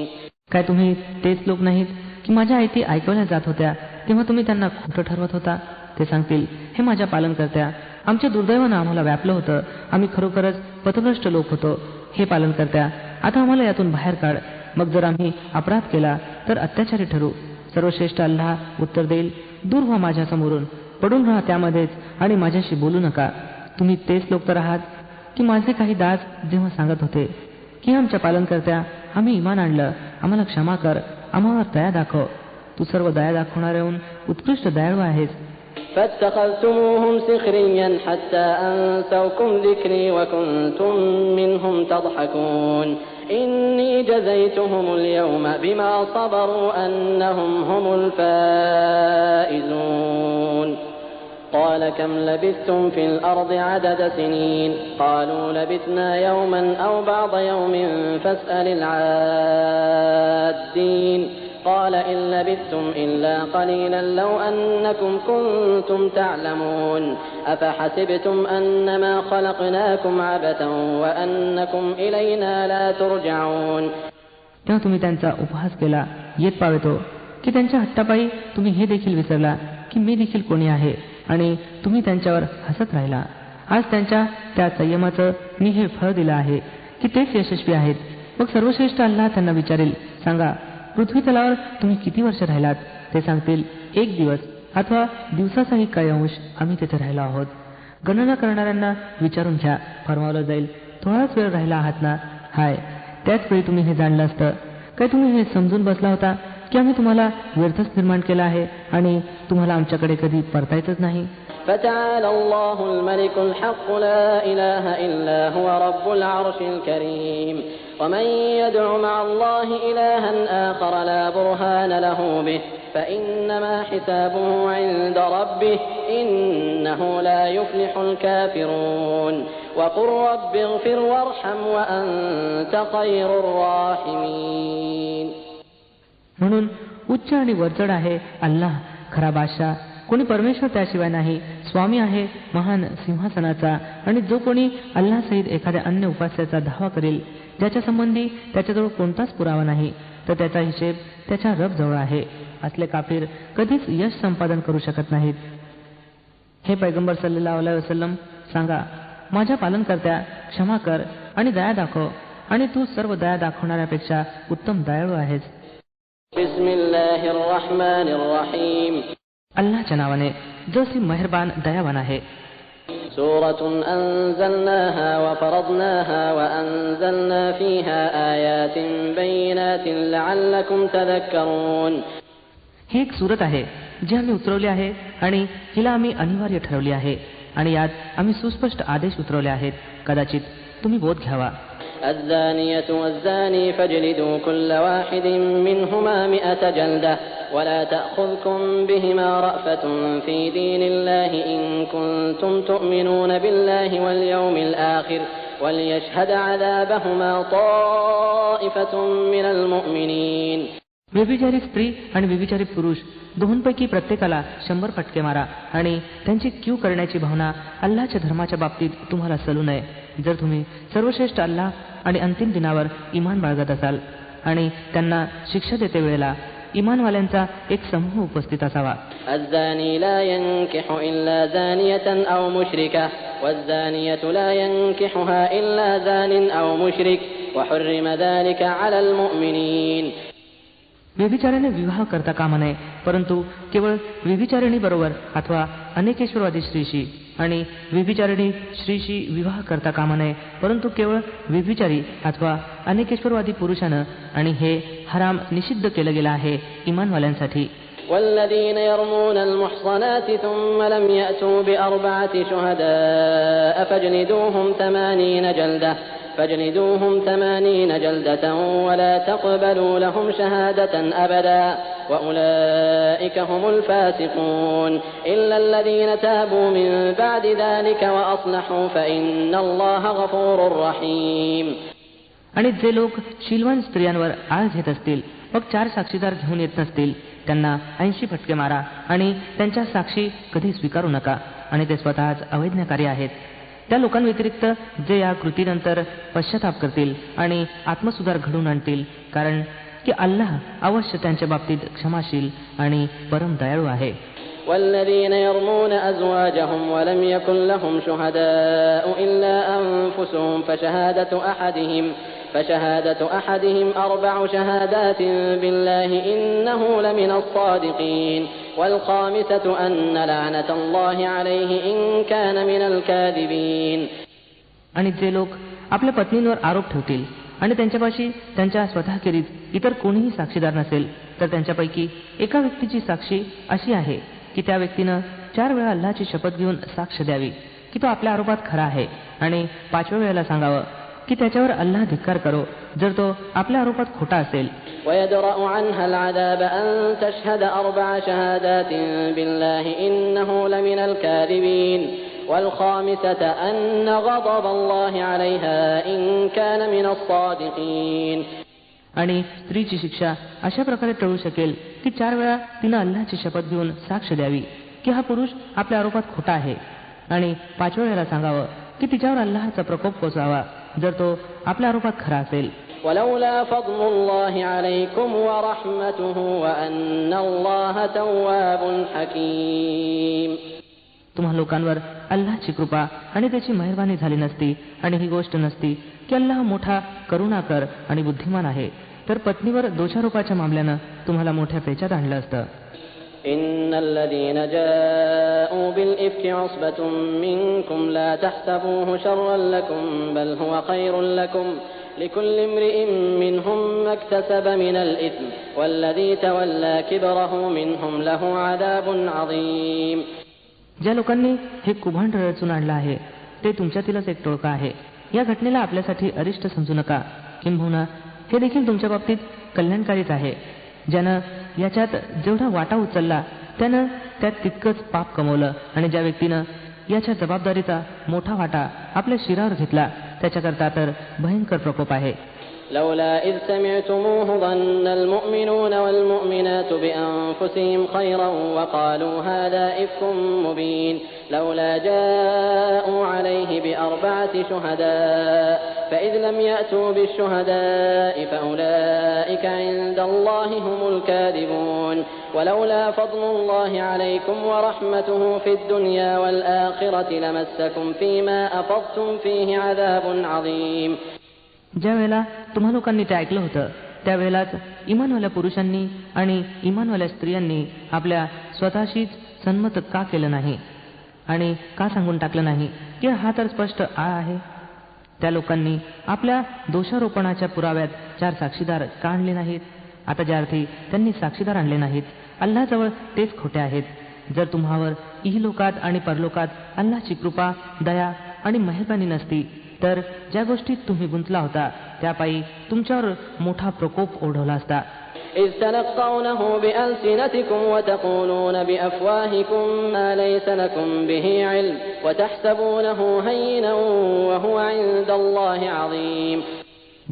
काय तुम्ही तेच लोक नाहीत की माझ्या आयती ऐकवल्या जात होत्या तेव्हा तुम्ही त्यांना खोटं ठरवत होता? ते सांगतील, हे माझ्या पालनकर्त्या, आमच्या दुर्दैवानं आम्हाला व्यापलं होतं. आम्ही खरोखरच पथभ्रष्ट लोक होतो. हे पालनकर्त्या, आता आम्हाला यातून बाहेर काढ. मग जर आम्ही अपराध केला तर अत्याचारी ठरू. सर्वश्रेष्ठ अल्लाह उत्तर देईल, दूर व्हा माझ्या समोरून, पडून राहा त्यामध्येच आणि माझ्याशी बोलू नका. तुम्ही तेच लोक तर आहात की माझे काही दास जेव्हा सांगत होते की आमच्या पालनकर्त्या, आम्ही इमान आणलं, आम्हाला क्षमा कर, आम्हावर दया दाखव. तू सर्व दया दाखवणाऱ्याहून उत्कृष्ट दयाळू आहेस. فاتخذتموهم سخريا حتى أنسوكم ذكري وكنتم منهم تضحكون إني جزيتهم اليوم بما صبروا أنهم هم الفائزون. قال كم لبثتم في الأرض عدد سنين قالوا لبثنا يوما أو بعض يوم فاسأل العادين قال إن لبثتم إلا قليلا لو أنكم كنتم تعلمون أفحسبتم أنما خلقناكم عبثا وأنكم إلينا لا ترجعون. तेव्हा तुम्ही त्यांचा उपहास केला. येत पावेतो की त्यांच्या हट्टापायी तुम्ही हे देखील विसरला की मी देखील कोणी आहे आणि तुम्ही त्यांच्यावर हसत राहिला. आज त्यांच्या त्या संयमाचं मी हे फळ दिलं आहे की तेच यशस्वी आहेत. मग सर्वश्रेष्ठ अल्लाह त्यांना विचारेल, सांगा पृथ्वी तलावर तुम्ही किती वर्ष राहिलात? ते सांगतील, 1 दिवस अथवा दिवसाचाही काही अंश आम्ही तिथे राहिलो आहोत. गणना करणाऱ्यांना विचारून घ्या, फरमावलं जाईल, थोडाच वेळ राहिला आहात ना? हाय, त्याच वेळी तुम्ही हे जाणलं असतं काय? तुम्ही हे समजून बसला होता की आम्ही तुम्हाला व्यर्थच निर्माण केला आहे आणि तुम्हाला आमच्याकडे कधी परतायचंच नाही. فتعالى الله الملك الحق لا إله إلا هو رب العرش الكريم ومن يدع مع الله إلها آخر لا برهان له به فإنما حسابه عند ربه إنه لا يفلح الكافرون وقل رب اغفر وارحم وأنت خير الراحمين. म्हणून उच्च आणि वरचढ आहे अल्लाह, खरा बादशाह, कोणी परमेश्वर त्याशिवाय नाही. स्वामी आहे महान सिंहासनाचा. आणि जो कोणी अल्लाह सहित एखाद्या अन्य उपास्याचा धावा करेल ज्याच्या संबंधी त्याच्याजवळ कोणताच पुरावा नाही, तर त्याचा हिशेब त्याच्या रब जवळ आहे. असले काफिर कधीच यश संपादन करू शकत नाहीत. हे पैगंबर सल्लल्लाहु अलैहि वसल्लम, सांगा, माझ्या पालनकर्त्या, क्षमा कर आणि दया दाखव, आणि तू सर्व दया दाखवणाऱ्यापेक्षा उत्तम दयाळू आहेस. बिस्मिल्लाहिर रहमानिर रहीम. अल्लाहच्या नावाने जो सी मेहरबान दयावान आहे. سورة أنزلناها وفرضناها وأنزلنا فيها آيات بينات لعلكم تذكرون. ही एक सूरत आहे जी आम्ही उतरवली आहे आणि हिला आम्ही अनिवार्य ठरवली आहे आणि यात आम्ही सुस्पष्ट आदेश उतरवले आहेत, कदाचित तुम्ही बोध घ्यावा. الزانية والزاني فاجلدوا كل واحد منهما 100 جلدة ولا تأخذكم بهما رأفة في دين الله إن كنتم تؤمنون بالله واليوم الآخر وليشهد عذابهما طائفة من المؤمنين. व्यभिचारी स्त्री आणि व्यभिचारी पुरुष दोहोंपैकी प्रत्येकाला 100 फटके मारा आणि त्यांची कीव करण्याची भावना अल्लाच्या धर्माच्या बाबतीत तुम्हाला सलू नये, जर तुम्ही सर्वश्रेष्ठ अल्लाह आणि अंतिम दिनावर इमान बाळगत असाल. आणि त्यांना शिक्षा देते वेळेला इमानवाल्यांचा एक समूह उपस्थित असावा. الزاني لا ينكح إلا زانية أو مشركة والزانية لا ينكحها إلا زان أو مشرك وحرم ذلك على المؤمنين. व्यभिचाराने विवाह करता कामा नये, परंतु केवळ व्यभिचारिणी बरोबर अथवा अनेकेश्वरवादी स्त्रीशी, आणि व्यभिचारिणी स्त्रीशी विवाह करता कामा नये, परंतु केवळ व्यभिचारी अथवा अनेकेश्वरवादी पुरुषानं, आणि हे हराम निषिद्ध केलं गेलं आहे इमानवाल्यांसाठी. والذين يرمون المحصنات ثم لم يأتوا ب4 شهداء فاجلدوهم 80 جلدة ولا تقبلوا لهم شهادة أبدا وأولئك هم الفاسقون إلا الذين تابوا من بعد ذلك وأصلحوا فإن الله غفور رحيم. आणि जे लोक शीलवान स्त्रियांवर आळ घेत असतील, मग 4 साक्षीदार घेऊन येत नसतील, त्यांना 80 फटके मारा आणि त्यांच्या साक्षी कधी स्वीकारू नका, आणि ते स्वतःच अवैज्ञाकारी आहेत. त्या लोकांव्यतिरिक्त जे या कृतीनंतर पश्चाताप करतील आणि आत्मसुधार घडवून आणतील, कारण की अल्लाह अवश्य त्यांच्या बाबतीत क्षमाशील आणि परम दयाळू आहे. والذين يرمون أزواجهم ولم يكن لهم شهداء إلا أنفسهم فشهادة أحدهم 4 شهادات بالله إنه لمن الصادقين والخامسة أن لعنة الله عليه إن كان من الكاذبين. आणि जे लोक आपल्या पत्नींवर आरोप ठेवतील आणि त्यांच्यापाशी त्यांच्या स्वतःखेरीज इतर कोणीही साक्षीदार नसेल, तर त्यांच्यापैकी एका व्यक्तीची साक्षी अशी आहे की त्या व्यक्तीनं 4 वेळा अल्लाची शपथ घेऊन साक्ष द्यावी की तो आपल्या आरोपात खरा आहे, आणि 5व्या वेळेला सांगावं की त्याच्यावर अल्लाह धिक्कार करो जर तो आपल्या आरोपात खोटा असेल. ويدرأ عنها العذاب أن تشهد 4 شهادات بالله إنه لمن الكاذبين والخامسة أن غضب الله عليها إن كان من الصادقين. आणि स्त्रीची शिक्षा अशा प्रकारे टळू शकेल की 4 वेळा तिनं अल्लाची शपथ घेऊन साक्ष द्यावी की हा पुरुष आपल्या आरोपात खोटा आहे, आणि 5व्या वेळेला सांगावं की तिच्यावर अल्लाहचा प्रकोप पोचवावा जर तो आपल्या आरोपात खरा असेल. ولولا فضل الله عليكم ورحمته وأن الله تواب حكيم. तुम्हा लोकांवर अल्लाहची कृपा आणि त्याची मेहरबानी झाली नसती आणि ही गोष्ट नसती की अल्लाह मोठा करुणाकर आणि बुद्धिमान आहे, तर पत्नीवर दोषारोपाच्या मामल्यानं तुम्हाला मोठ्या पेचात आणलं असतं. إن الذين جاءوا بالإفك عصبة منكم لا تحسبوه شرا لكم بل هو خير لكم لكل امرئ منهم ما اكتسب من الإثم والذي تولى كبره منهم له عذاب عظيم. ज्या लोकांनी हे कुभांड रचून आणलं आहे ते तुमच्यातीलच एक टोळका आहे. या घटनेला आपल्यासाठी अरिष्ट समजू नका, किंबहुना हे देखील तुमच्या बाबतीत कल्याणकारीच आहे. ज्यानं याच्यात जेवढा वाटा उचलला त्यानं त्यात तितकंच पाप कमवलं, आणि ज्या व्यक्तीनं याच्या जबाबदारीचा मोठा वाटा आपल्या शिरावर घेतला त्याच्याकरता तर भयंकर प्रकोप आहे. لولا إذ سمعتموه ظن المؤمنون والمؤمنات بأنفسهم خيرا وقالوا هذا إفك مبين لولا جاءوا عليه ب4 شهداء فإذ لم يأتوا بالشهداء فأولئك عند الله هم الكاذبون ولولا فضل الله عليكم ورحمته في الدنيا والآخرة لمسكم فيما أفضتم فيه عذاب عظيم. ज्या वेळेला तुम्हा लोकांनी ते ऐकलं होतं त्यावेळेलाच इमानवाल्या पुरुषांनी आणि इमानवाल्या स्त्रियांनी आपल्या स्वतःशीच सन्मत का केलं नाही, आणि का सांगून टाकलं नाही की हा तर स्पष्ट आळ आहे? त्या लोकांनी आपल्या दोषारोपणाच्या पुराव्यात 4 साक्षीदार का आणले नाहीत? आता ज्या अर्थी त्यांनी साक्षीदार आणले नाहीत, अल्लाजवळ तेच खोटे आहेत. जर तुम्हावर इहलोकात आणि परलोकात अल्लाची कृपा, दया आणि मेहरबानी नसती, तर ज्या गोष्टीत तुम्ही गुंतला होता त्यापायी तुमच्यावर मोठा प्रकोप ओढवला असता. إذ تلقونه بألسنتكم وتقولون بأفواهكم ما ليس لكم به علم وتحسبونه هينا وهو عند الله عظيم.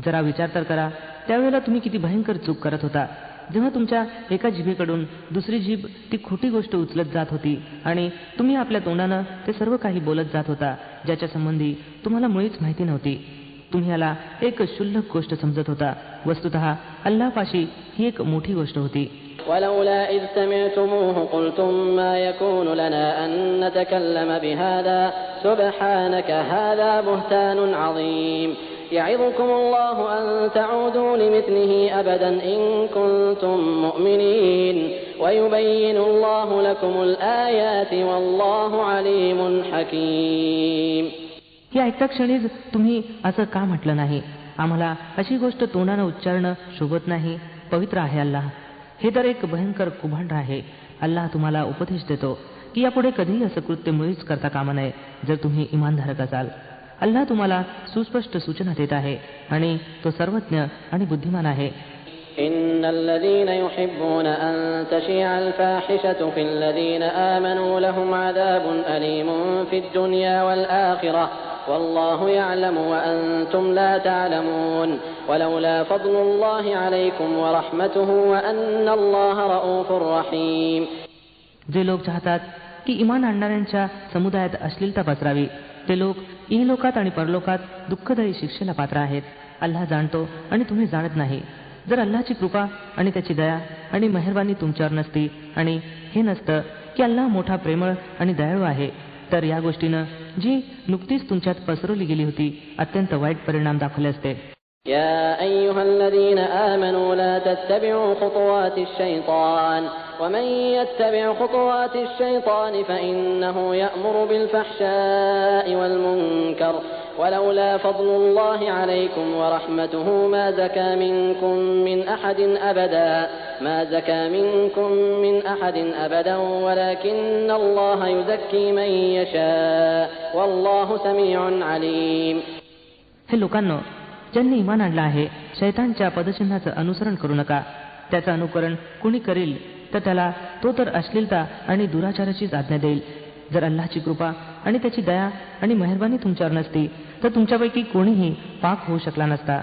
जरा विचार तर करा, त्यावेळेला तुम्ही किती भयंकर चूक करत होता, जेव्हा तुमच्या एका जिभेकडून दुसरी जीभ ती खोटी गोष्ट उचलत जात होती आणि तुम्ही आपल्या तोंडानं ते सर्व काही बोलत जात होता ज्याच्या संबंधी तुम्हाला मुळीच माहिती नव्हती. तुम्ही याला एक क्षुल्लक गोष्ट समजत होता. वस्तुतः अल्लापाशी ही एक मोठी गोष्ट होती. ولولا إذ سمعتموه قلتم ما يكون لنا أن نتكلم بهذا سبحانك هذا بهتان عظيم يعظكم الله أن تعودوا لمثله أبدا إن كنتم مؤمنين ويبين الله لكم الآيات والله عليم حكيم. हे ऐकता क्षणीच तुम्ही असं का म्हटलं नाही? आम्हाला अशी गोष्ट तोंडानं उच्चारणं शोभत नाही. पवित्र आहे अल्लाह. हे तर एक भयंकर कुभांड आहे. अल्लाह तुम्हाला उपदेश देतो की यापुढे कधीही असं कृत्य मुळीच करता कामा नये जर तुम्ही इमानधारक असाल. अल्लाह तुम्हाला सुस्पष्ट सूचना देत आहे आणि तो सर्वज्ञ आणि बुद्धिमान आहे. إن الذين يحبون أن تشيع الفاحشة في الذين آمنوا لهم عذاب أليم في الدنيا والآخرة والله يعلم وأنتم لا تعلمون ولولا فضل الله عليكم ورحمته وأن الله رؤوف رحيم. जे लोक चाहतात की इमान आणणाऱ्यांच्या समुदायात अश्लीलता पसरावी, ते लोक इहलोकात आणि परलोकात दुःखदायी शिक्षेला पात्र आहेत. अल्लाह जाणतो आणि तुम्ही जाणत नाही. जर अल्लाची कृपा आणि त्याची दया आणि मेहरबानी तुमच्यावर नसती आणि हे नसतं की अल्लाह मोठा प्रेमळ आणि दयाळू आहे, तर या गोष्टीनं जी नुकतीच तुमच्यात पसरवली गेली होती अत्यंत वाईट परिणाम दाखवले असते. يا أيها الذين آمنوا لا تتبعوا خطوات الشيطان ومن يتبع خطوات الشيطان فإنه يأمر بالفحشاء والمنكر ولولا فضل الله عليكم ورحمته ما زكى منكم من أحد أبدا ولكن الله يزكي من يشاء والله سميع عليم. हे लोकांनो, ज्यांनी इमान आणलं आहे, शैतानच्या पदचिन्हाचं अनुसरण करू नका. त्याचं अनुकरण कुणी करील तर त्याला तो तर अश्लीलता आणि दुराचाराचीच आज्ञा देईल. जर अल्लाची कृपा आणि त्याची दया आणि मेहरबानी तुमच्यावर नसती तर तुमच्यापैकी कोणीही पाक होऊ शकला नसता.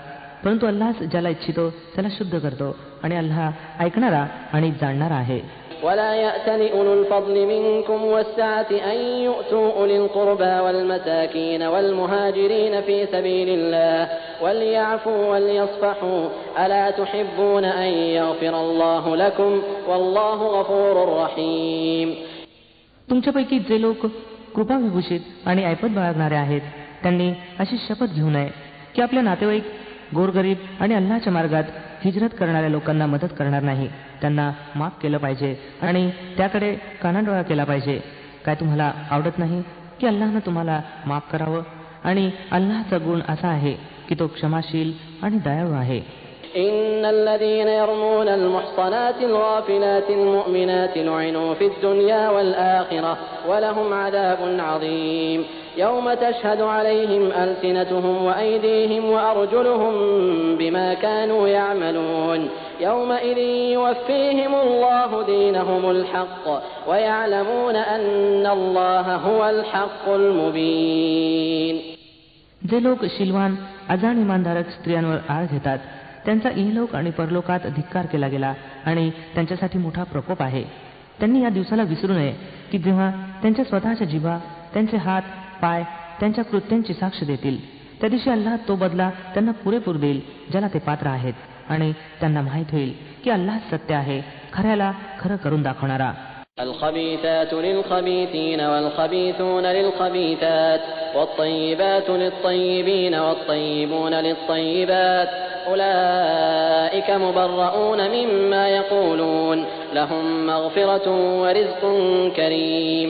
परंतु अल्लाह ज्याला इच्छितो त्याला शुद्ध करतो आणि अल्लाह ऐकणारा आणि जाणणारा आहे. ولا يأتل أولو الفضل منكم والسعة أن يؤتوا أولي القربى والمساكين والمهاجرين في سبيل الله وليعفوا وليصفحوا ألا تحبون أن يغفر الله لكم والله غفور رحيم. तुमच्यापैकी जे लोक कृपाविभूषित आणि ऐपत बाळगणारे आहेत त्यांनी अशी शपथ घेऊ नये की आपल्या नातेवाईक, गोरगरीब आणि अल्लाच्या मार्गात हिजरत करणाऱ्या लोकांना मदत करणार नाही. त्यांना माफ केलं पाहिजे आणि त्याकडे कानाडोळा केला पाहिजे. काय तुम्हाला आवडत नाही की अल्लाहनं तुम्हाला माफ करावं? आणि अल्लाहचा गुण असा आहे की तो क्षमाशील आणि दयाळू आहे. إن الذين يرمون المحصنات الغافلات المؤمنات لعنوا في الدنيا والآخرة ولهم عذاب عظيم يوم تشهد عليهم ألسنتهم وأيديهم وأرجلهم بما كانوا يعملون يومئذ يوفيهم الله دينهم الحق ويعلمون أن الله هو الحق المبين. जे लोक शिलवान अजाण इमानधारक स्त्रियांवर आळ घेतात त्यांचा इहलोक आणि परलोकात धिक्कार केला गेला आणि त्यांच्यासाठी मोठा प्रकोप आहे. त्यांनी या दिवसाला विसरू नये की जेव्हा त्यांच्या स्वतःच्या जिभा, त्यांचे हात, पाय त्यांच्या कृत्यांची साक्ष देतील. त्या दिवशी अल्लाह तो बदला त्यांना पुरेपूर देईल ज्याला ते पात्र आहेत आणि त्यांना माहीत होईल की अल्लाह सत्य आहे, खऱ्याला खरं करून दाखवणारा. الخبيثات للخبيثين والخبيثون للخبيثات والطيبات للطيبين والطيبون للطيبات أولئك مبرؤون مما يقولون لهم مغفرة ورزق كريم.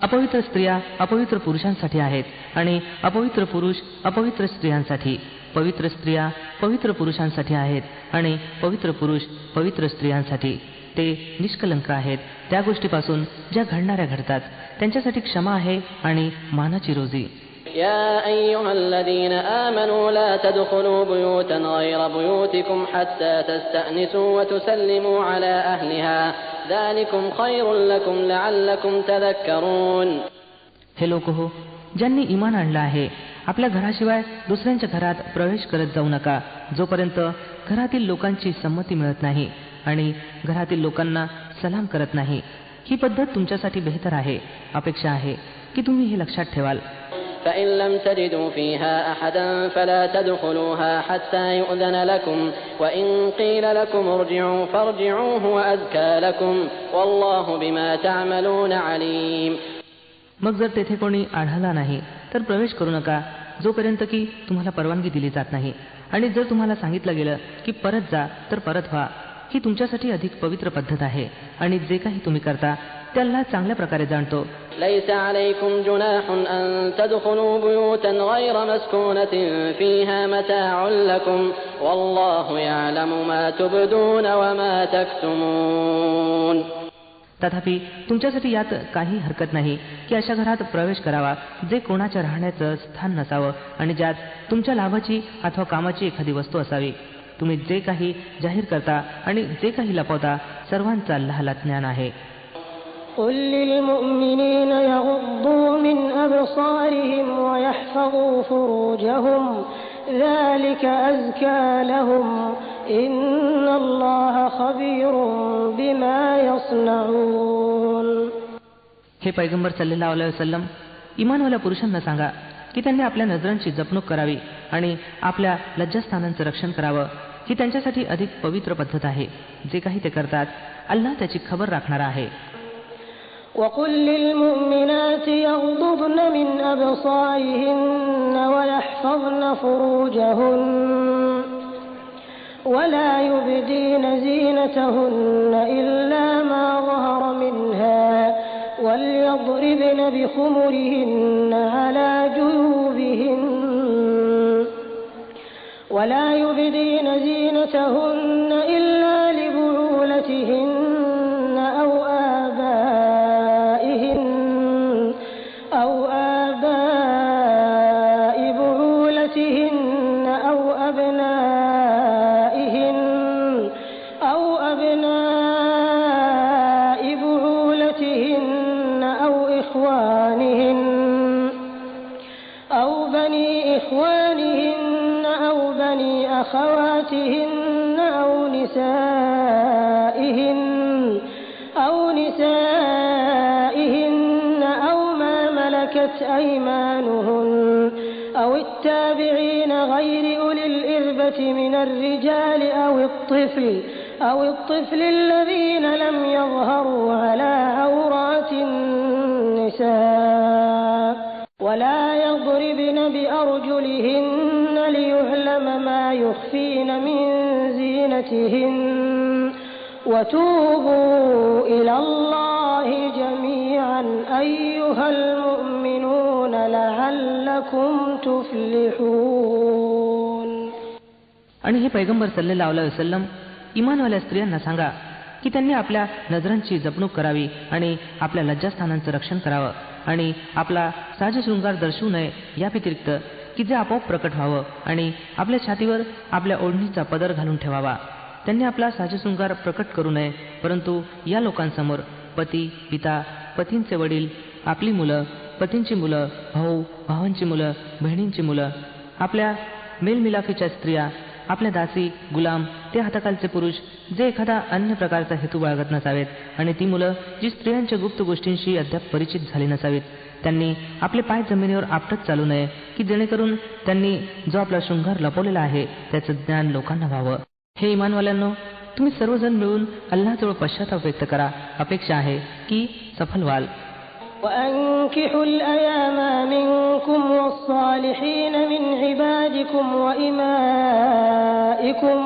अपवित्र स्त्रिया अपवित्र पुरुषांसाठी आहेत आणि अपवित्र पुरुष अपवित्र स्त्रियांसाठी. पवित्र स्त्रिया पवित्र पुरुषांसाठी आहेत आणि पवित्र पुरुष पवित्र स्त्रियांसाठी. ते निष्कलंक आहेत त्या गोष्टीपासून ज्या घडणाऱ्या घडतात. त्यांच्यासाठी क्षमा आहे आणि मानाची रोजी. يا أيها الذين آمنوا لا تدخلوا بيوتا غير بيوتكم حتى تستأنسوا وتسلموا على أهلها ذلكم خير لكم لعلكم تذكرون. हे लोक हो, ज्यांनी ईमान आणलं आहे, आपल्या घराशिवाय दुसऱ्यांच्या घरात प्रवेश करत जाऊ नका जोपर्यंत घरातील लोकांची संमती मिळत नाही आणि घरातील लोकांना सलाम करत नाही. ही पद्धत तुमच्यासाठी बेहतर आहे. अपेक्षा आहे की तुम्ही हे लक्षात ठेवाल. فإن لم تجدوا فيها أحدا فلا تدخلوها حتى يؤذن لكم وإن قيل لكم ارجعوا فارجعوا هو أزكى لكم والله بما تعملون عليم. मग जर तेथे कोणी आढळला नाही तर प्रवेश करू नका जोपर्यंत की तुम्हाला परवानगी दिली जात नाही. आणि जर तुम्हाला सांगितलं गेलं की परत जा तर परत व्हा. ही तुमच्यासाठी अधिक पवित्र पद्धत आहे आणि जे काही तुम्ही करता ते अल्लाह चांगल्या प्रकारे जाणतो. ليس عليكم جناح أن تدخلوا بيوتا غير مسكونة فيها متاع لكم والله يعلم ما تبدون وما تكتمون. तथापि तुमच्यासाठी यात काही हरकत नाही की अशा घरात प्रवेश करावा जे कोणाच्या राहण्याचं स्थान नसावं आणि ज्यात तुमच्या लाभाची अथवा कामाची एखादी वस्तू असावी. तुम्ही जे काही जाहीर करता आणि जे काही लपवता सर्वांचा अल्लाहला ज्ञान आहे. قل للمؤمنين يغضوا من أبصارهم ويحفظوا فروجهم ذلك أزكى لهم إن الله خبير بما يصنعون. हे पैगंबर सल्लल्लाहु अलैहि वसल्लम, इमानवाल्या पुरुषांना सांगा की त्यांनी आपल्या नजरांची जपणूक करावी आणि आपल्या लज्जास्थानांचं रक्षण करावं. ही त्यांच्यासाठी अधिक पवित्र पद्धत आहे. जे काही ते करतात अल्लाह त्याची खबर राखणारा आहे. وقل للمؤمنات يغضضن من أبصارهن ويحفظن فروجهن ولا يبدين زينتهن إلا ما ظهر منها وليضربن بخمرهن على جيوبهن ولا يبدين زينتهن إلا لبعولتهن أو آباء بعولتهن أو أبناء بعولتهن أو إخوانهن أو بني إخوانهن أو بني أخواتهن أو نسائهن أو ما ملكت أيمانهن أو التابعين غير أولي الإربة من الرجال أو الطفل الذين لم يظهروا على عورات النساء ولا يضربن بأرجلهن ليعلم ما يخفين من زينتهن وتوبوا إلى الله جميعا أيها المؤمنون لعلكم تفلحون. आणि हे पैगंबर सल्लल्लाहु अलैहि वसल्लम, इमानवाल्या स्त्रियांना सांगा की त्यांनी आपल्या नजरांची जपणूक करावी आणि आपल्या लज्जास्थानांचं रक्षण करावं आणि आपला साजशृंगार दर्शवू नये या व्यतिरिक्त की जे आपोआप प्रकट व्हावं आणि आपल्या छातीवर आपल्या ओढणीचा पदर घालून ठेवावा. त्यांनी आपला साजशृंगार प्रकट करू नये, परंतु या लोकांसमोर पती, पिता, पतींचे वडील, आपली मुलं, पतींची मुलं, भाऊ, भावांची मुलं, बहिणींची मुलं, आपल्या मेलमिलाफीच्या स्त्रिया, आपल्या दासी, गुलाम, ते हाताखालचे पुरुष जे एखादा अन्य प्रकारचा हेतू बाळगत नसावेत आणि ती मुलं जी स्त्रियांच्या गुप्त गोष्टींशी अद्याप परिचित झाली नसावीत. त्यांनी आपले पाय जमिनीवर आपटत चालू नये की जेणेकरून त्यांनी जो आपला शृंगार लपवलेला आहे त्याचं ज्ञान लोकांना व्हावं. हे इमानवाल्यांनो, तुम्ही सर्वजण मिळून अल्लाहजवळ पश्चाताप व्यक्त करा. अपेक्षा आहे की सफल व्हाल. وأنكحوا الأيام منكم والصالحين من عبادكم وإمائكم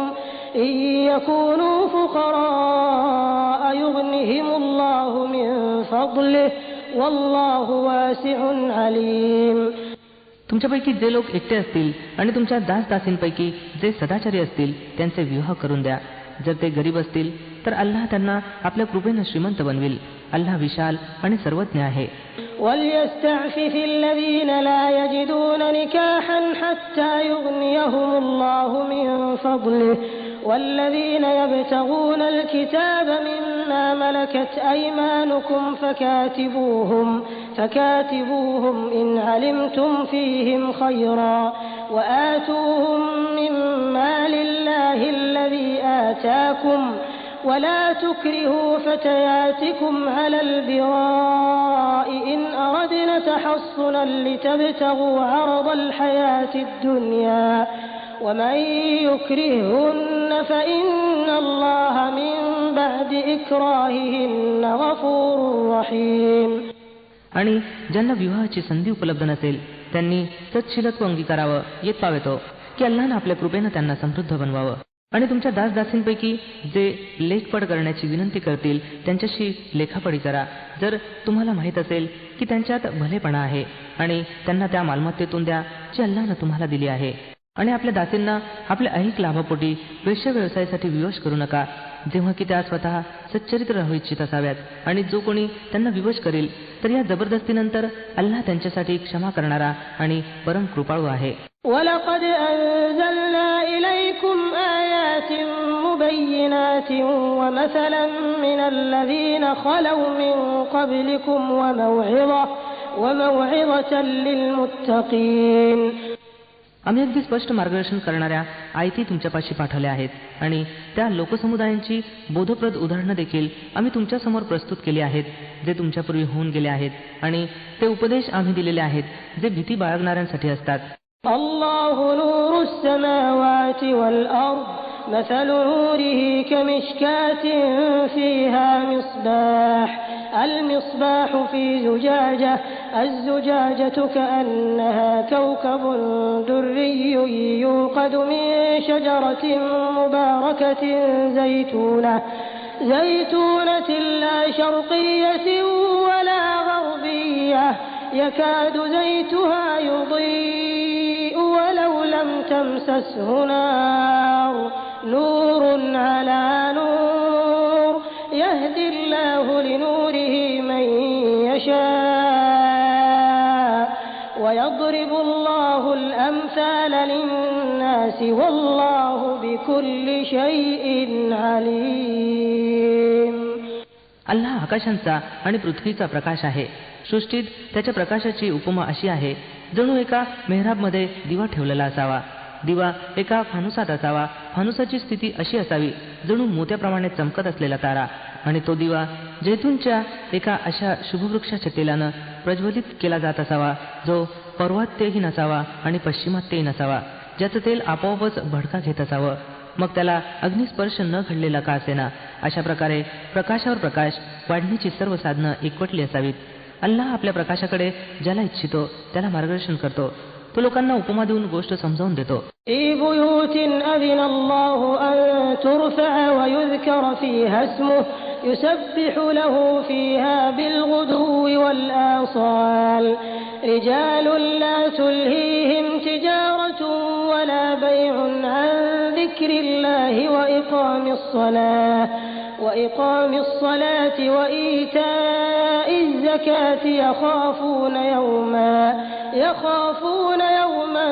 إن يكونوا فقراء يغنهم الله من فضله والله واسع عليم. तुमच्यापैकी जे लोक एकटे असतील आणि तुमच्या दासदासींपैकी जे सदाचारी असतील त्यांचे विवाह करून द्या. जर ते गरीब असतील तर अल्लाह त्यांना आपल्या कृपेने श्रीमंत बनविल. अल्लाह विशाल आणि सर्वज्ञ आहे. وليستعفف الذين لا يجدون نكاحا حتى يغنيهم الله من فضله والذين يبتغون الكتاب مما ملكت أيمانكم فكاتبوهم إن علمتم فيهم خيرا وآتوهم من مال الله الذي آتاكم ولا تكرهوا فتياتكم على البغاء إن أردنا تحصنا لتبتغوا عرض الحياة الدنيا ومن يكرههن فإن الله من بعد إكراههن غفور رحيم. आणि ज्यांना विवाहाची संधी उपलब्ध नसेल त्यांनी सत्शीलत्व अंगीकारावं येत पावेतो की अल्लाहनं आपल्या कृपेनं त्यांना समृद्ध बनवावं. आणि तुमच्या दासदासींपैकी जे लेखपड करण्याची विनंती करतील त्यांच्याशी लेखापडी करा जर तुम्हाला माहीत असेल की त्यांच्यात भलेपणा आहे आणि त्यांना त्या मालमत्तेतून द्या जी अल्लाहनं तुम्हाला दिली आहे. आणि आपल्या दासींना आपल्या ऐहिक लाभापोटी वेश्या व्यवसायासाठी विवश करू नका जेव्हा की त्या स्वतः सच्चरित्र राहू इच्छित असाव्यात. आणि जो कोणी त्यांना विवश करेल तर या जबरदस्तीनंतर अल्लाह त्यांच्यासाठी क्षमा करणारा आणि परम कृपाळू आहे. ولقد أنزلنا إليكم آيات مبينات ومثلا من الذين خلوا من قبلكم وموعظة للمتقين. आम्ही अगदी स्पष्ट मार्गदर्शन करणाऱ्या आयती तुमच्यापाशी पाठवल्या आहेत आणि त्या लोकसमुदायांची बोधप्रद उदाहरणं देखील आम्ही तुमच्यासमोर प्रस्तुत केली आहेत जे तुमच्यापूर्वी होऊन गेले आहेत. आणि ते उपदेश आम्ही दिलेले आहेत जे भीती बाळगणाऱ्यांसाठी असतात. الله نور السماوات والأرض مثل نوره كمشكاة فيها مصباح المصباح في زجاجة الزجاجة كأنها كوكب دري يوقد من شجرة مباركة زيتونة لا شرقية ولا غربية يكاد زيتها يضيء ولو لم تمسسه نار نور على نور يهدي الله لنوره من يشاء ويضرب الله الأمثال للناس والله بكل شيء عليم. अल्लाह आकाशांचा आणि पृथ्वीचा प्रकाश आहे. सृष्टीत त्याच्या प्रकाशाची उपमा अशी आहे जणू एका मेहराबमध्ये दिवा ठेवलेला असावा. दिवा एका फानुसात असावा. फानुसाची स्थिती अशी असावी जणू मोत्याप्रमाणे चमकत असलेला तारा. आणि तो दिवा जैतूनच्या एका अशा शुभवृक्षाच्या तेलानं प्रज्वलित केला जात असावा जो पौर्वात्यही नसावा आणि पश्चिमात्यही नसावा, ज्याचं तेल आपोआपच भडका घेत असावं, मग त्याला अग्निस्पर्श न घडलेला का असेना. अशा प्रकारे प्रकाशावर प्रकाश वाढण्याची सर्व साधनं एकवटली असावीत. अल्लाह आपल्या प्रकाशाकडे ज्याला इच्छितो त्याला मार्गदर्शन करतो. तो लोकांना उपमा देऊन गोष्ट समजावून देतो. يسبح له فيها بالغدو والآصال رجال لا تلهيهم تجارة ولا بيع عن ذكر الله وإقام الصلاة وإيتاء الزكاة يخافون يوما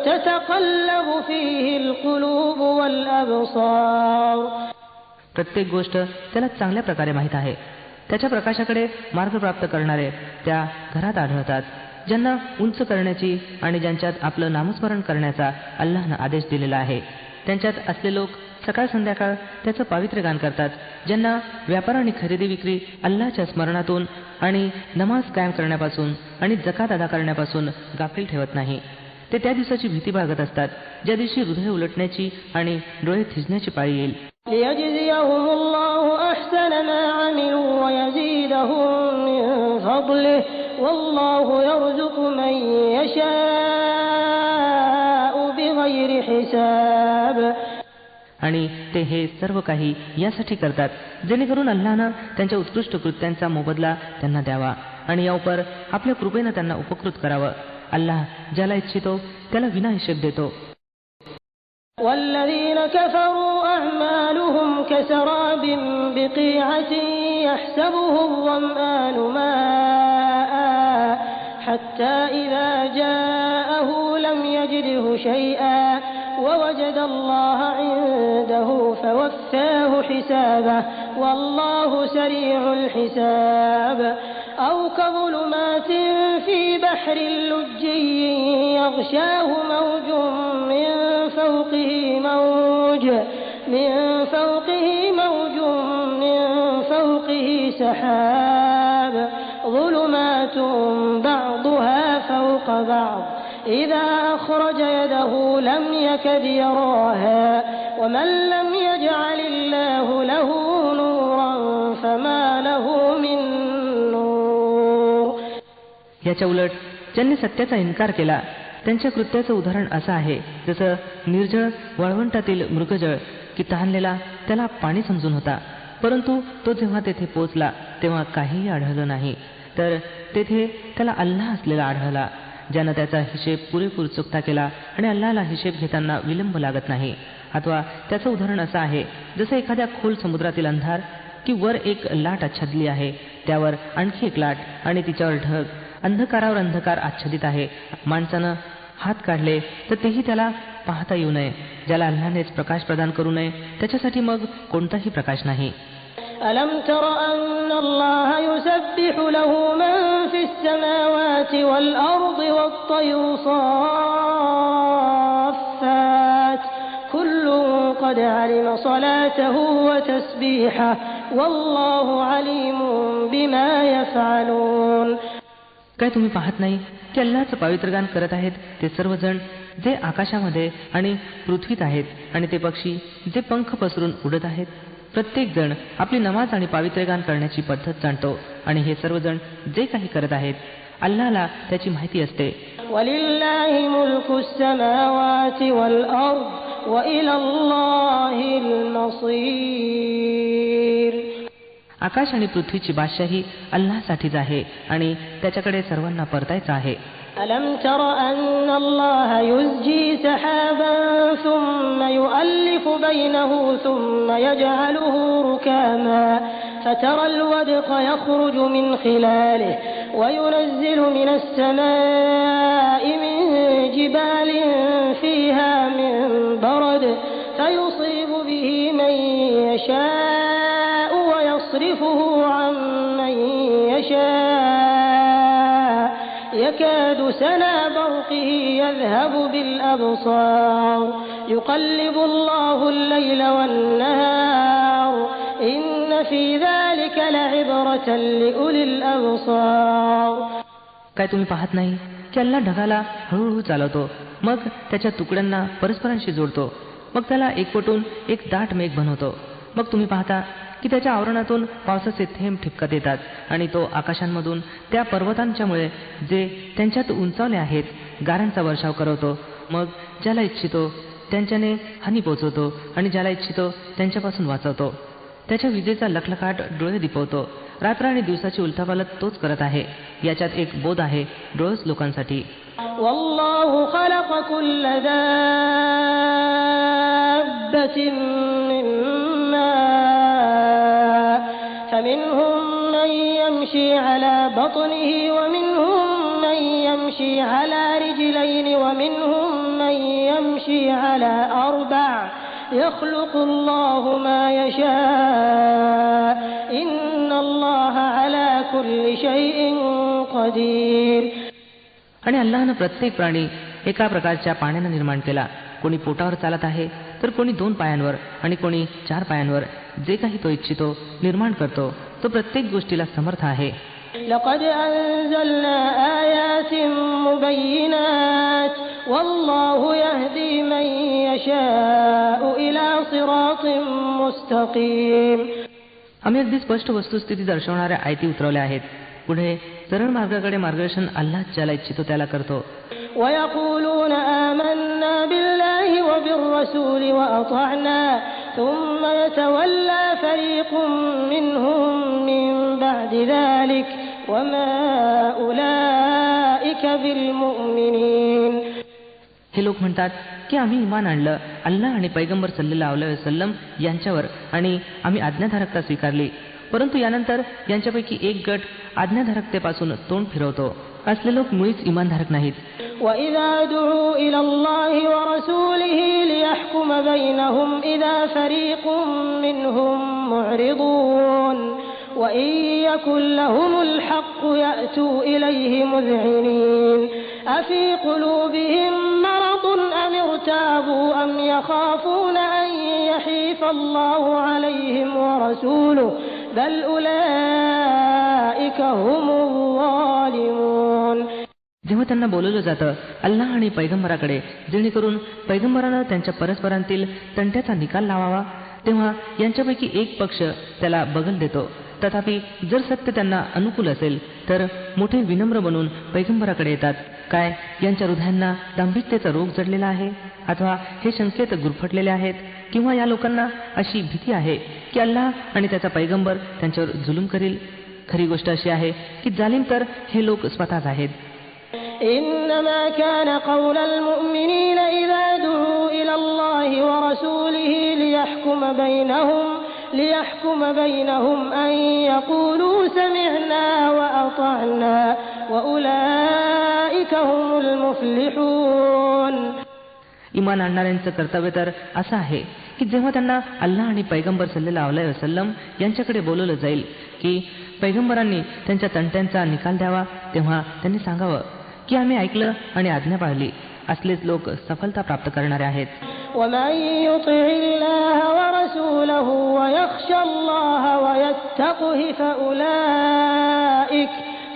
تتقلب فيه القلوب والأبصار. प्रत्येक गोष्ट त्याला चांगल्या प्रकारे माहीत आहे. त्याच्या प्रकाशाकडे मार्ग प्राप्त करणारे त्या घरात आढळतात ज्यांना उंच करण्याची आणि ज्यांच्यात आपलं नामस्मरण करण्याचा अल्लाहनं आदेश दिलेला आहे. त्यांच्यात असले लोक सकाळ संध्याकाळ त्याचं पावित्र्य गान करतात, ज्यांना व्यापार आणि खरेदी विक्री अल्लाहच्या स्मरणातून आणि नमाज कायम करण्यापासून आणि जकात अदा करण्यापासून गाफील ठेवत नाही. ते त्या दिवसाची भीती बाळगत असतात ज्या दिवशी हृदय उलटण्याची आणि डोळे थिजण्याची पाळी येईल. ليجزيهم الله أحسن ما عملوا ويزيدهم من فضله والله يرزق من يشاء بغير حساب. आणि ते हे सर्व काही यासाठी करतात जेणेकरून अल्लाहनं त्यांच्या उत्कृष्ट कृत्यांचा मोबदला त्यांना द्यावा आणि यावर आपल्या कृपेनं त्यांना उपकृत करावं. अल्लाह ज्याला इच्छितो त्याला विनाहिशेब देतो. والذين كفروا أعمالهم كسراب بقيعة يحسبه الظمآن ماء حتى إذا جاءه لم يجده شيئا ووجد الله عنده فوفاه حسابه والله سريع الحساب أو كظلمات في بحر لجي يغشاه موج من فوقه موج من فوقه سحاب ظلمات بعضها فوق بعض إذا أخرج يده لم يكد يراها ومن لم يجعل الله له نورا فما له من نور. याच्या उलट ज्यांनी सत्याचा इन्कार केला त्यांच्या कृत्याचं उदाहरण असं आहे जसं निर्जळ वाळवंटातील मृगजळ की तहानलेला त्याला पाणी समजून होता, परंतु तो जेव्हा तेथे पोचला तेव्हा काहीही आढळलं नाही, तर तेथे त्याला अल्लाह असलेला आढळला ज्यानं त्याचा हिशेब पुरेपूर चुकता केला आणि अल्लाहला हिशेब घेताना विलंब लागत नाही. अथवा त्याचं उदाहरण असं आहे जसं एखाद्या खोल समुद्रातील अंधार की वर एक लाट आच्छादली आहे, त्यावर आणखी एक लाट आणि तिच्यावर ढग, अंधकारावर अंधकार आच्छादित आहे. माणसानं हात काढले तर तेही त्याला पाहता येऊ नये. ज्याला अल्लाहनेच प्रकाश प्रदान करू नये त्याच्यासाठी मग कोणताही प्रकाश नाही. ألم تر أن الله يسبح له من في السماوات والأرض والطير صافات كل قد علم صلاته وتسبيحه والله عليم بما يفعلون. काय तुम्ही पाहत नाही की अल्लाहचं पवित्रगान करत आहेत ते सर्वजण जे आकाशामध्ये आणि पृथ्वीत आहेत आणि ते पक्षी जे पंख पसरून उडत आहेत. प्रत्येक जण आपली नमाज आणि पावित्र्यगान करण्याची पद्धत जाणतो आणि हे सर्वजण जे काही करत आहेत अल्लाहला त्याची माहिती असते. وَلِلَّهِ مُلْكُ السَّمَاوَاتِ وَالْأَرْضِ وَإِلَى اللَّهِ الْمَصِيرُ. आकाश आणि पृथ्वीची बादशाही अल्लाहसाठीच आहे आणि त्याच्याकडे सर्वांना परतायचं आहे. ألم تر أن الله يزجي سحابا ثم يؤلف بينه ثم يجعله ركاما فترى الودق يخرج من خلاله وينزل من السماء من جبال فيها من برد فيصيب به من يشاء ويصرفه عن من يشاء يكاد سنا برقه يذهب بالأبصار يقلب الله الليل والنهار إن في ذلك لعبرة لأولي الأبصار. काय तुम्ही पाहत नाही की अल्लाह ढगाला हळूहळू चालवतो, मग त्याच्या तुकड्यांना परस्परांशी जोडतो, मग त्याला एकवटून एक दाट मेघ बनवतो. मग तुम्ही पाहता की त्याच्या आवरणातून पावसाचे थेंब ठिपकत येतात आणि तो आकाशांमधून त्या पर्वतांच्यामुळे जे त्यांच्यात उंचावले आहेत गारांचा वर्षाव करवतो. मग ज्याला इच्छितो त्यांच्याने हानी पोचवतो आणि ज्याला इच्छितो त्यांच्यापासून वाचवतो. त्याच्या विजेचा लखलखाट डोळे दिपवतो. रात्र आणि दिवसाची उलथापालत तोच करत आहे. याच्यात एक बोध आहे डोळस लोकांसाठी. والله خلق كل دابة من ماء فمنهم من يمشي على بطنه ومنهم من يمشي على رجلين ومنهم من يمشي على أربع يخلق الله ما يشاء إن الله على كل شيء قدير. आणि अल्लाहनं प्रत्येक प्राणी एका प्रकारच्या पाण्यानं निर्माण केला. कोणी पोटावर चालत आहे तर कोणी 2 पायांवर आणि कोणी 4 पायांवर. जे काही तो इच्छितो निर्माण करतो. तो प्रत्येक गोष्टीला समर्थ आहे. لقد أنزلنا آيات مبينات والله يهدي من يشاء إلى صراط مستقيم. आम्ही अगदी स्पष्ट वस्तुस्थिती दर्शवणाऱ्या आयती उतरवल्या आहेत. पुढे सरळ मार्गाकडे मार्गदर्शन अल्लाह ज्याला इच्छितो त्याला करतो. ويقولون آمنا بالله وبالرسول وأطعنا ثم يتولى فريق منهم من بعد ذلك وما أولئك بالمؤمنين. हे लोक म्हणतात की आम्ही इमान आणलं अल्लाह आणि पैगंबर सल्लल्लाहु अलैहि वसल्लम यांच्यावर आणि आम्ही आज्ञाधारकता स्वीकारली, परंतु यानंतर यांच्यापैकी एक गट आज्ञाधारकतेपासून तोंड फिरवतो. असले लोक मुळीच इमानधारक नाहीत. وَإِذَا دُعُوا إِلَى اللَّهِ وَرَسُولِهِ لِيَحْكُمَ بَيْنَهُمْ إِذَا فَرِيقٌ مِّنْهُم مُّعْرِضُونَ وَإِن يَكُن لَّهُمُ الْحَقُّ يَأْتُوا إِلَيْهِ مُذْعِنِينَ أَفِي قُلُوبِهِم مَّرَضٌ أَمِ ارْتَابُوا أَمْ يَخَافُونَ أَن يَحِيفَ اللَّهُ عَلَيْهِمْ وَرَسُولُهُ بَلْ أُولَئِكَ هُمُ الظَّالِمُونَ. जेव्हा त्यांना बोलवलं जातं अल्लाह आणि पैगंबराकडे जेणेकरून पैगंबरानं त्यांच्या परस्परांतील तंट्याचा निकाल लावावा, तेव्हा यांच्यापैकी एक पक्ष त्याला बगल देतो. तथापि जर सत्य त्यांना अनुकूल असेल तर मोठे विनम्र बनून पैगंबराकडे येतात. काय यांच्या हृदयांना दांभिकतेचा रोग जडलेला आहे, अथवा हे शंकेत गुरफटलेले आहेत, किंवा या लोकांना अशी भीती आहे की अल्लाह आणि त्याचा पैगंबर त्यांच्यावर जुलूम करील? खरी गोष्ट अशी आहे की जालिम तर हे लोक स्वतःच आहेत. إنما كان قول المؤمنين إذا دعوا إلى الله ورسوله ليحكم بينهم أن يقولوا سمعنا وأطعنا وأولئك هم المفلحون. इमान आणणाऱ्यांचं कर्तव्य तर असं आहे की जेव्हा त्यांना अल्लाह आणि पैगंबर सल्लल्लाहु अलैहि वसल्लम यांच्याकडे बोलवलं जाईल की पैगंबरांनी त्यांच्या तंट्यांचा निकाल द्यावा, तेव्हा त्यांनी सांगावं की आम्ही ऐकलं आणि आज्ञा पाळली. असलेच लोक सफलता प्राप्त करणारे आहेत. ومن يطع الله ورسوله ويخشى الله ويتقه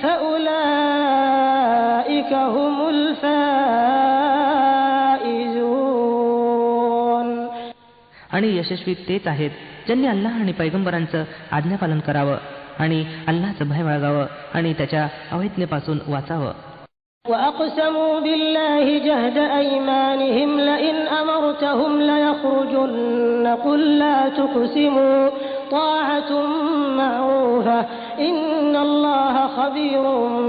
فأولئك هم الفائزون. आणि यशस्वी तेच आहेत ज्यांनी अल्लाह आणि पैगंबरांचं आज्ञापालन करावं आणि अल्लाहचं भय बाळगावं आणि त्याच्या अवैज्ञेपासून वाचावं. وأقسموا بالله جهد أيمانهم لئن أمرتهم ليخرجن قل لا تقسموا طاعة معروفة إن الله خبير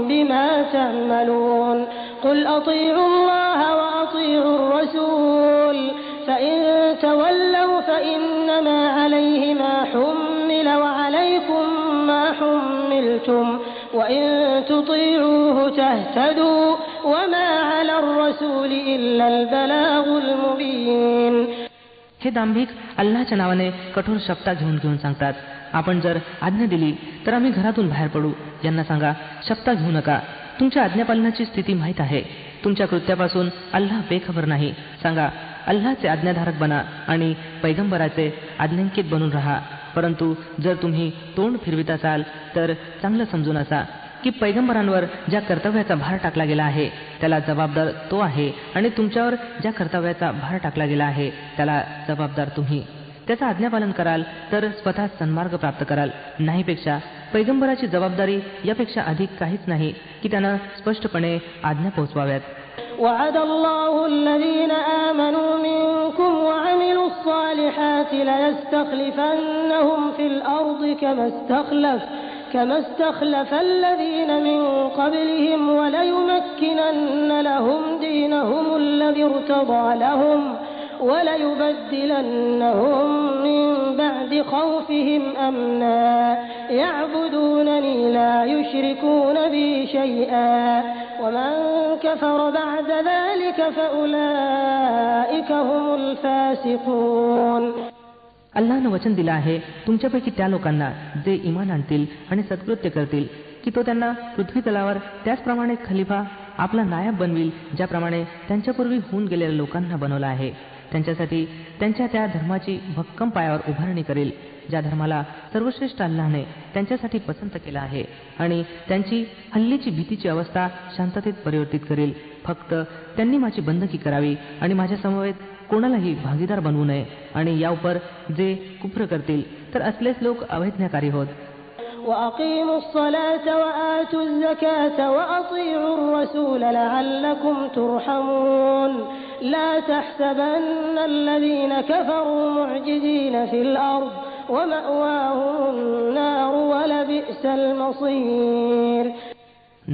بما تعملون قل أطيعوا الله وأطيعوا الرسول فإن تولوا فإنما عليه ما حمل وعليكم ما حملتم وإن تطيعوه تهتدوا وما على الرسول إلا البلاغ المبين. हे दांभिक अल्लाहच्या नावाने कठोर शपथा घेऊन सांगतात, आपण जर आज्ञा दिली तर आम्ही घरातून बाहेर पडू. यांना सांगा, शपथा घेऊ नका, तुमच्या आज्ञापालनाची स्थिती माहीत आहे, तुमच्या कृत्यापासून अल्लाह बेखबर नाही. सांगा, अल्लाहचे आज्ञाधारक बना आणि पैगंबराचे आज्ञांकित बनून राहा. परंतु जर तुम्ही तोंड फिरवित असाल तर चांगलं समजून असा की पैगंबरांवर ज्या कर्तव्याचा भार टाकला गेला आहे त्याला जबाबदार तो आहे, आणि तुमच्यावर ज्या कर्तव्याचा भार टाकला गेला आहे त्याला जबाबदार तुम्ही. त्याचं आज्ञापालन कराल तर स्वतः सन्मार्ग प्राप्त कराल. नाहीपेक्षा पैगंबराची जबाबदारी यापेक्षा अधिक काहीच नाही की त्यानं स्पष्टपणे आज्ञा पोहोचवाव्यात. وعد الله الذين آمنوا منكم وعملوا الصالحات ليستخلفنهم في الأرض كما استخلف الذين من قبلهم وليمكنن لهم دينهم الذي ارتضى لهم وليبدلنهم من بعد خوفهم أمنا يعبدونني لا يشركون بي شيئا ومن كفر بعد ذلك فأولئك هم الفاسقون. अल्लाहनं वचन दिलं आहे तुमच्यापैकी त्या लोकांना जे इमान आणतील आणि सत्कृत्य करतील की तो त्यांना पृथ्वी तलावर त्याचप्रमाणे खलिफा आपला नायब बनविल ज्याप्रमाणे त्यांच्यापूर्वी होऊन गेलेल्या लोकांना बनवलं आहे. त्यांच्यासाठी त्यांच्या त्या धर्माची भक्कम पायावर उभारणी करेल ज्या धर्माला सर्वश्रेष्ठ अल्लाहने त्यांच्यासाठी पसंत केला आहे, आणि त्यांची हल्लीची भीतीची अवस्था शांततेत परिवर्तित करेल. फक्त त्यांनी माझी बंदकी करावी आणि माझ्या समवेत कोणालाही भागीदार बनवू नये, आणि याउपर जे कुफ्र करतील तर असलेच लोक अवैज्ञाकारी होत. وأقيموا الصلاة وآتوا الزكاة وأطيعوا الرسول لعلكم ترحمون لا تحسبن الذين كفروا معجزين في الأرض ومأواهم النار ولبئس المصير.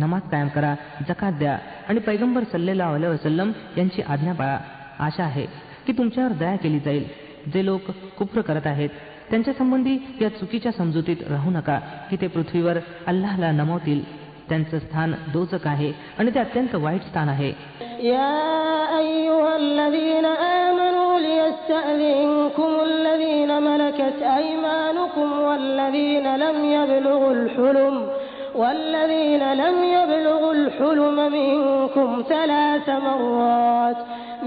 नमाज कायम करा, जकात द्या आणि पैगंबर सल्लल्लाहु अलैहि वसल्लम यांची आज्ञा पाळा. आशा आहे की तुमच्यावर दया केली जाईल. जे लोक कुफ्र करत आहेत त्यांच्या संबंधी या चुकीच्या समजुतीत राहू नका की ते पृथ्वीवर अल्लाहला नमवतील. त्यांचं स्थान दोजक आहे आणि ते अत्यंत वाईट स्थान आहे. يا أيها الذين آمنوا ليستأذنكم الذين ملكت أيمانكم والذين لم يبلغوا الحلم منكم 3 مرات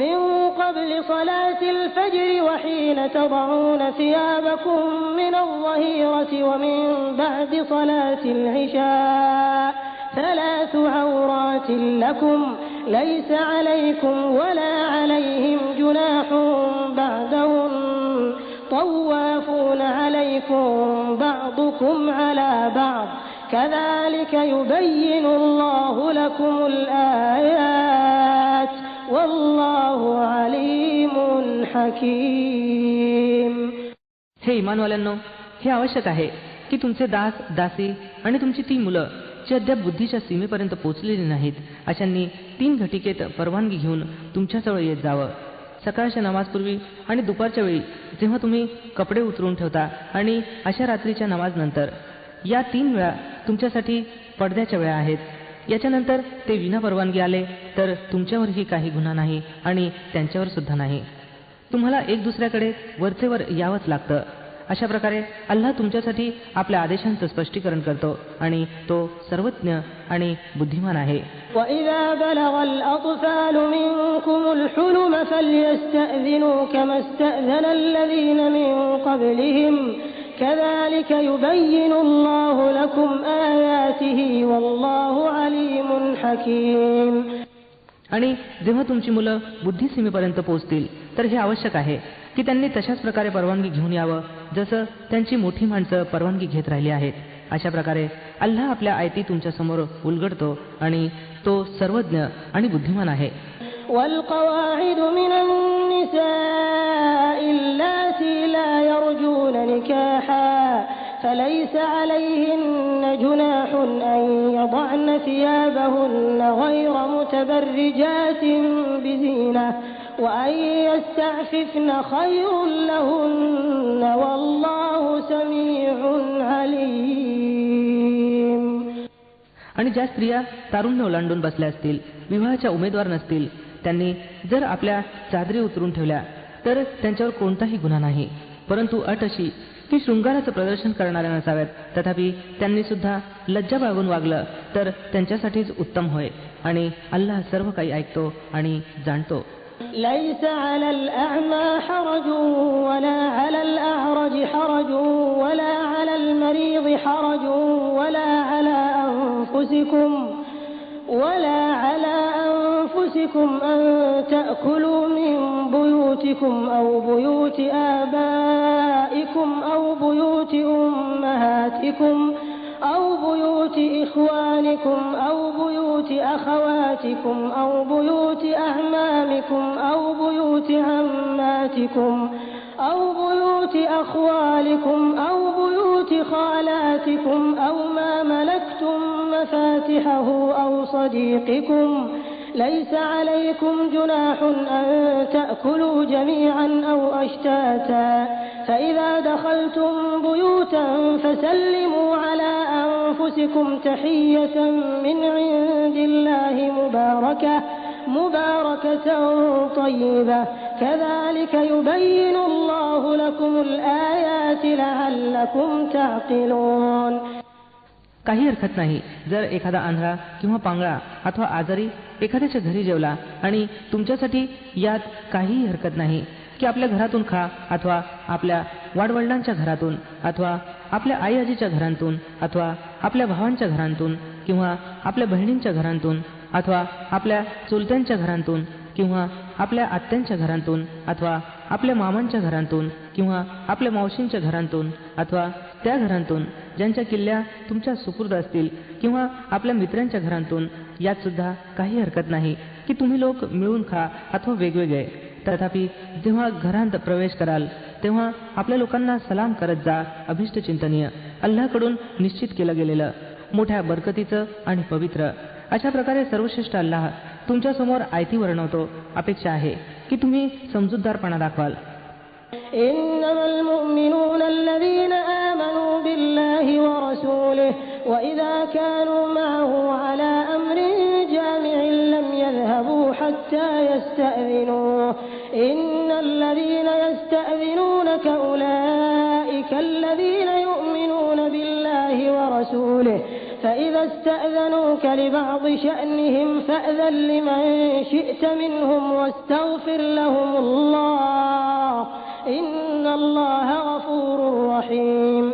من قبل صلاة الفجر وحين تضعون ثيابكم من الظهيرة ومن بعد صلاة العشاء 3 عورات لكم ليس عليكم ولا عليهم جناح بعدهن طوافون عليكم بعضكم على بعض كذلك يبين الله لكم الآيات والله عليم حكيم. हे इमानवाल्यांनो, हे आवश्यक आहे की तुमचे दास दासी आणि तुमची ती मुलं जी अद्याप बुद्धीच्या सीमेपर्यंत पोहोचलेली नाहीत अशांनी 3 घटिकेत परवानगी घेऊन तुमच्याजवळ येत जावं. सकाळच्या नमाजपूर्वी आणि दुपारच्या वेळी जेव्हा तुम्ही कपडे उतरून ठेवता आणि अशा रात्रीच्या नमाजनंतर, या 3 वेळा तुमच्यासाठी पडद्याच्या वेळा आहेत. याच्यानंतर ते विना परवानगी आले तर तुमच्यावरही काही गुन्हा नाही आणि त्यांच्यावर सुद्धा नाही. तुम्हाला एक दुसऱ्याकडे वरचेवर यावंच लागतं. अशा प्रकारे अल्लाह तुमच्यासाठी आपल्या आदेशांचं स्पष्टीकरण करतो आणि तो सर्वज्ञ आणि बुद्धिमान आहे. وَإِذَا بَلَغَ الْأَطْفَالُ مِنكُمُ الْحُلُمَ فَلْيَسْتَأْذِنُوا كَمَا اسْتَأْذَنَ الَّذِينَ مِن قَبْلِهِمْ كَذَلِكَ يُبَيِّنُ اللَّهُ لَكُمْ آيَاتِهِ وَاللَّهُ عَلِيمٌ حَكِيمٌ. आणि जेव्हा तुमची मुलं बुद्धिसीमेपर्यंत पोहोचतील तर हे आवश्यक आहे की त्यांनी तशाच प्रकारे परवानगी घेऊन यावं जसं त्यांची मोठी माणसं परवानगी घेत राहिली आहेत. अशा प्रकारे अल्लाह आपल्या आयती तुमच्या समोर उलगडतो आणि तो सर्वज्ञ आणि बुद्धिमान आहे. والقواعد من النساء اللاتي لا يرجون نكاحا فليس عليهن جناح أن يضعن ثيابهن غير متبرجات بزينة وأن يستعففن خير لهن والله سميع عليم. आणि ज्या स्त्रिया तारुण्य ओलांडून बसल्या असतील, विवाहाच्या उमेदवार नसतील, त्यांनी जर आपल्या चादरी उतरून ठेवल्या तर त्यांच्यावर कोणताही गुन्हा नाही. परंतु अट अशी की शृंगाराचं प्रदर्शन करणाऱ्या नसाव्यात. तथापि त्यांनी सुद्धा लज्जा बाळगून वागलं तर त्यांच्यासाठीच उत्तम होय. आणि अल्लाह सर्व काही ऐकतो आणि जाणतो. ليس على الأعمى حرج ولا على الأعرج حرج ولا على المريض حرج ولا على أنفسكم أن تأكلوا من بيوتكم أو بيوت آبائكم أو بيوت أمهاتكم أو بيوت إخوانكم أو بيوت أخواتكم أو بيوت أعمامكم أو بيوت عماتكم أو بيوت أخوالكم أو بيوت خالاتكم أو ما ملكتم مفاتحه أو صديقكم ليس عليكم جناح أن تأكلوا جميعا أو أشتاتا فإذا دخلتم بيوتا فسلموا على أنفسكم تحية من عند الله مباركة طيبة كذلك يبين الله لكم الآيات لعلكم تعقلون. काही हरकत नाही जर एखादा आंधळा किंवा पांगळा अथवा आजारी एखाद्याच्या घरी जेवला आणि तुमच्यासाठी यात काहीही हरकत नाही की आपल्या घरातून खा अथवा आपल्या वाडवडिलांच्या घरातून अथवा आपल्या आई आजीच्या घरातून अथवा आपल्या भावांच्या घरातून किंवा आपल्या बहिणींच्या घरातून अथवा आपल्या चुलत्यांच्या घरातून किंवा आपल्या आत्यांच्या घरातून अथवा आपल्या मामांच्या घरातून किंवा आपल्या मावशींच्या घरातून अथवा त्या घरातून ज्यांच्या किल्ल्या तुमच्या सुपूर्द असतील किंवा आपल्या मित्रांच्या घरातून. यात सुद्धा काही हरकत नाही की तुम्ही लोक मिळून खा अथवा वेगवेगळे. तथापि जेव्हा घरात प्रवेश कराल तेव्हा आपल्या लोकांना सलाम करत जा, अभिष्ट चिंतनीय अल्लाहकडून निश्चित केलं गेलेलं. मोठ्या बरकतीचं आणि पवित्र. अशा प्रकारे सर्वश्रेष्ठ अल्लाह तुमच्या समोर आयती वर्णवतो. अपेक्षा आहे की तुम्ही समजूतदारपणा दाखवाल. إنما المؤمنون الذين آمنوا بالله ورسوله وإذا كانوا معه على أمر جامع لم يذهبوا حتى يستأذنوه إن الذين يستأذنونك أولئك الذين يؤمنون بالله ورسوله فإذا استأذنوك لبعض شأنهم فأذن لمن شئت منهم واستغفر لهم الله إن الله غفور رحيم.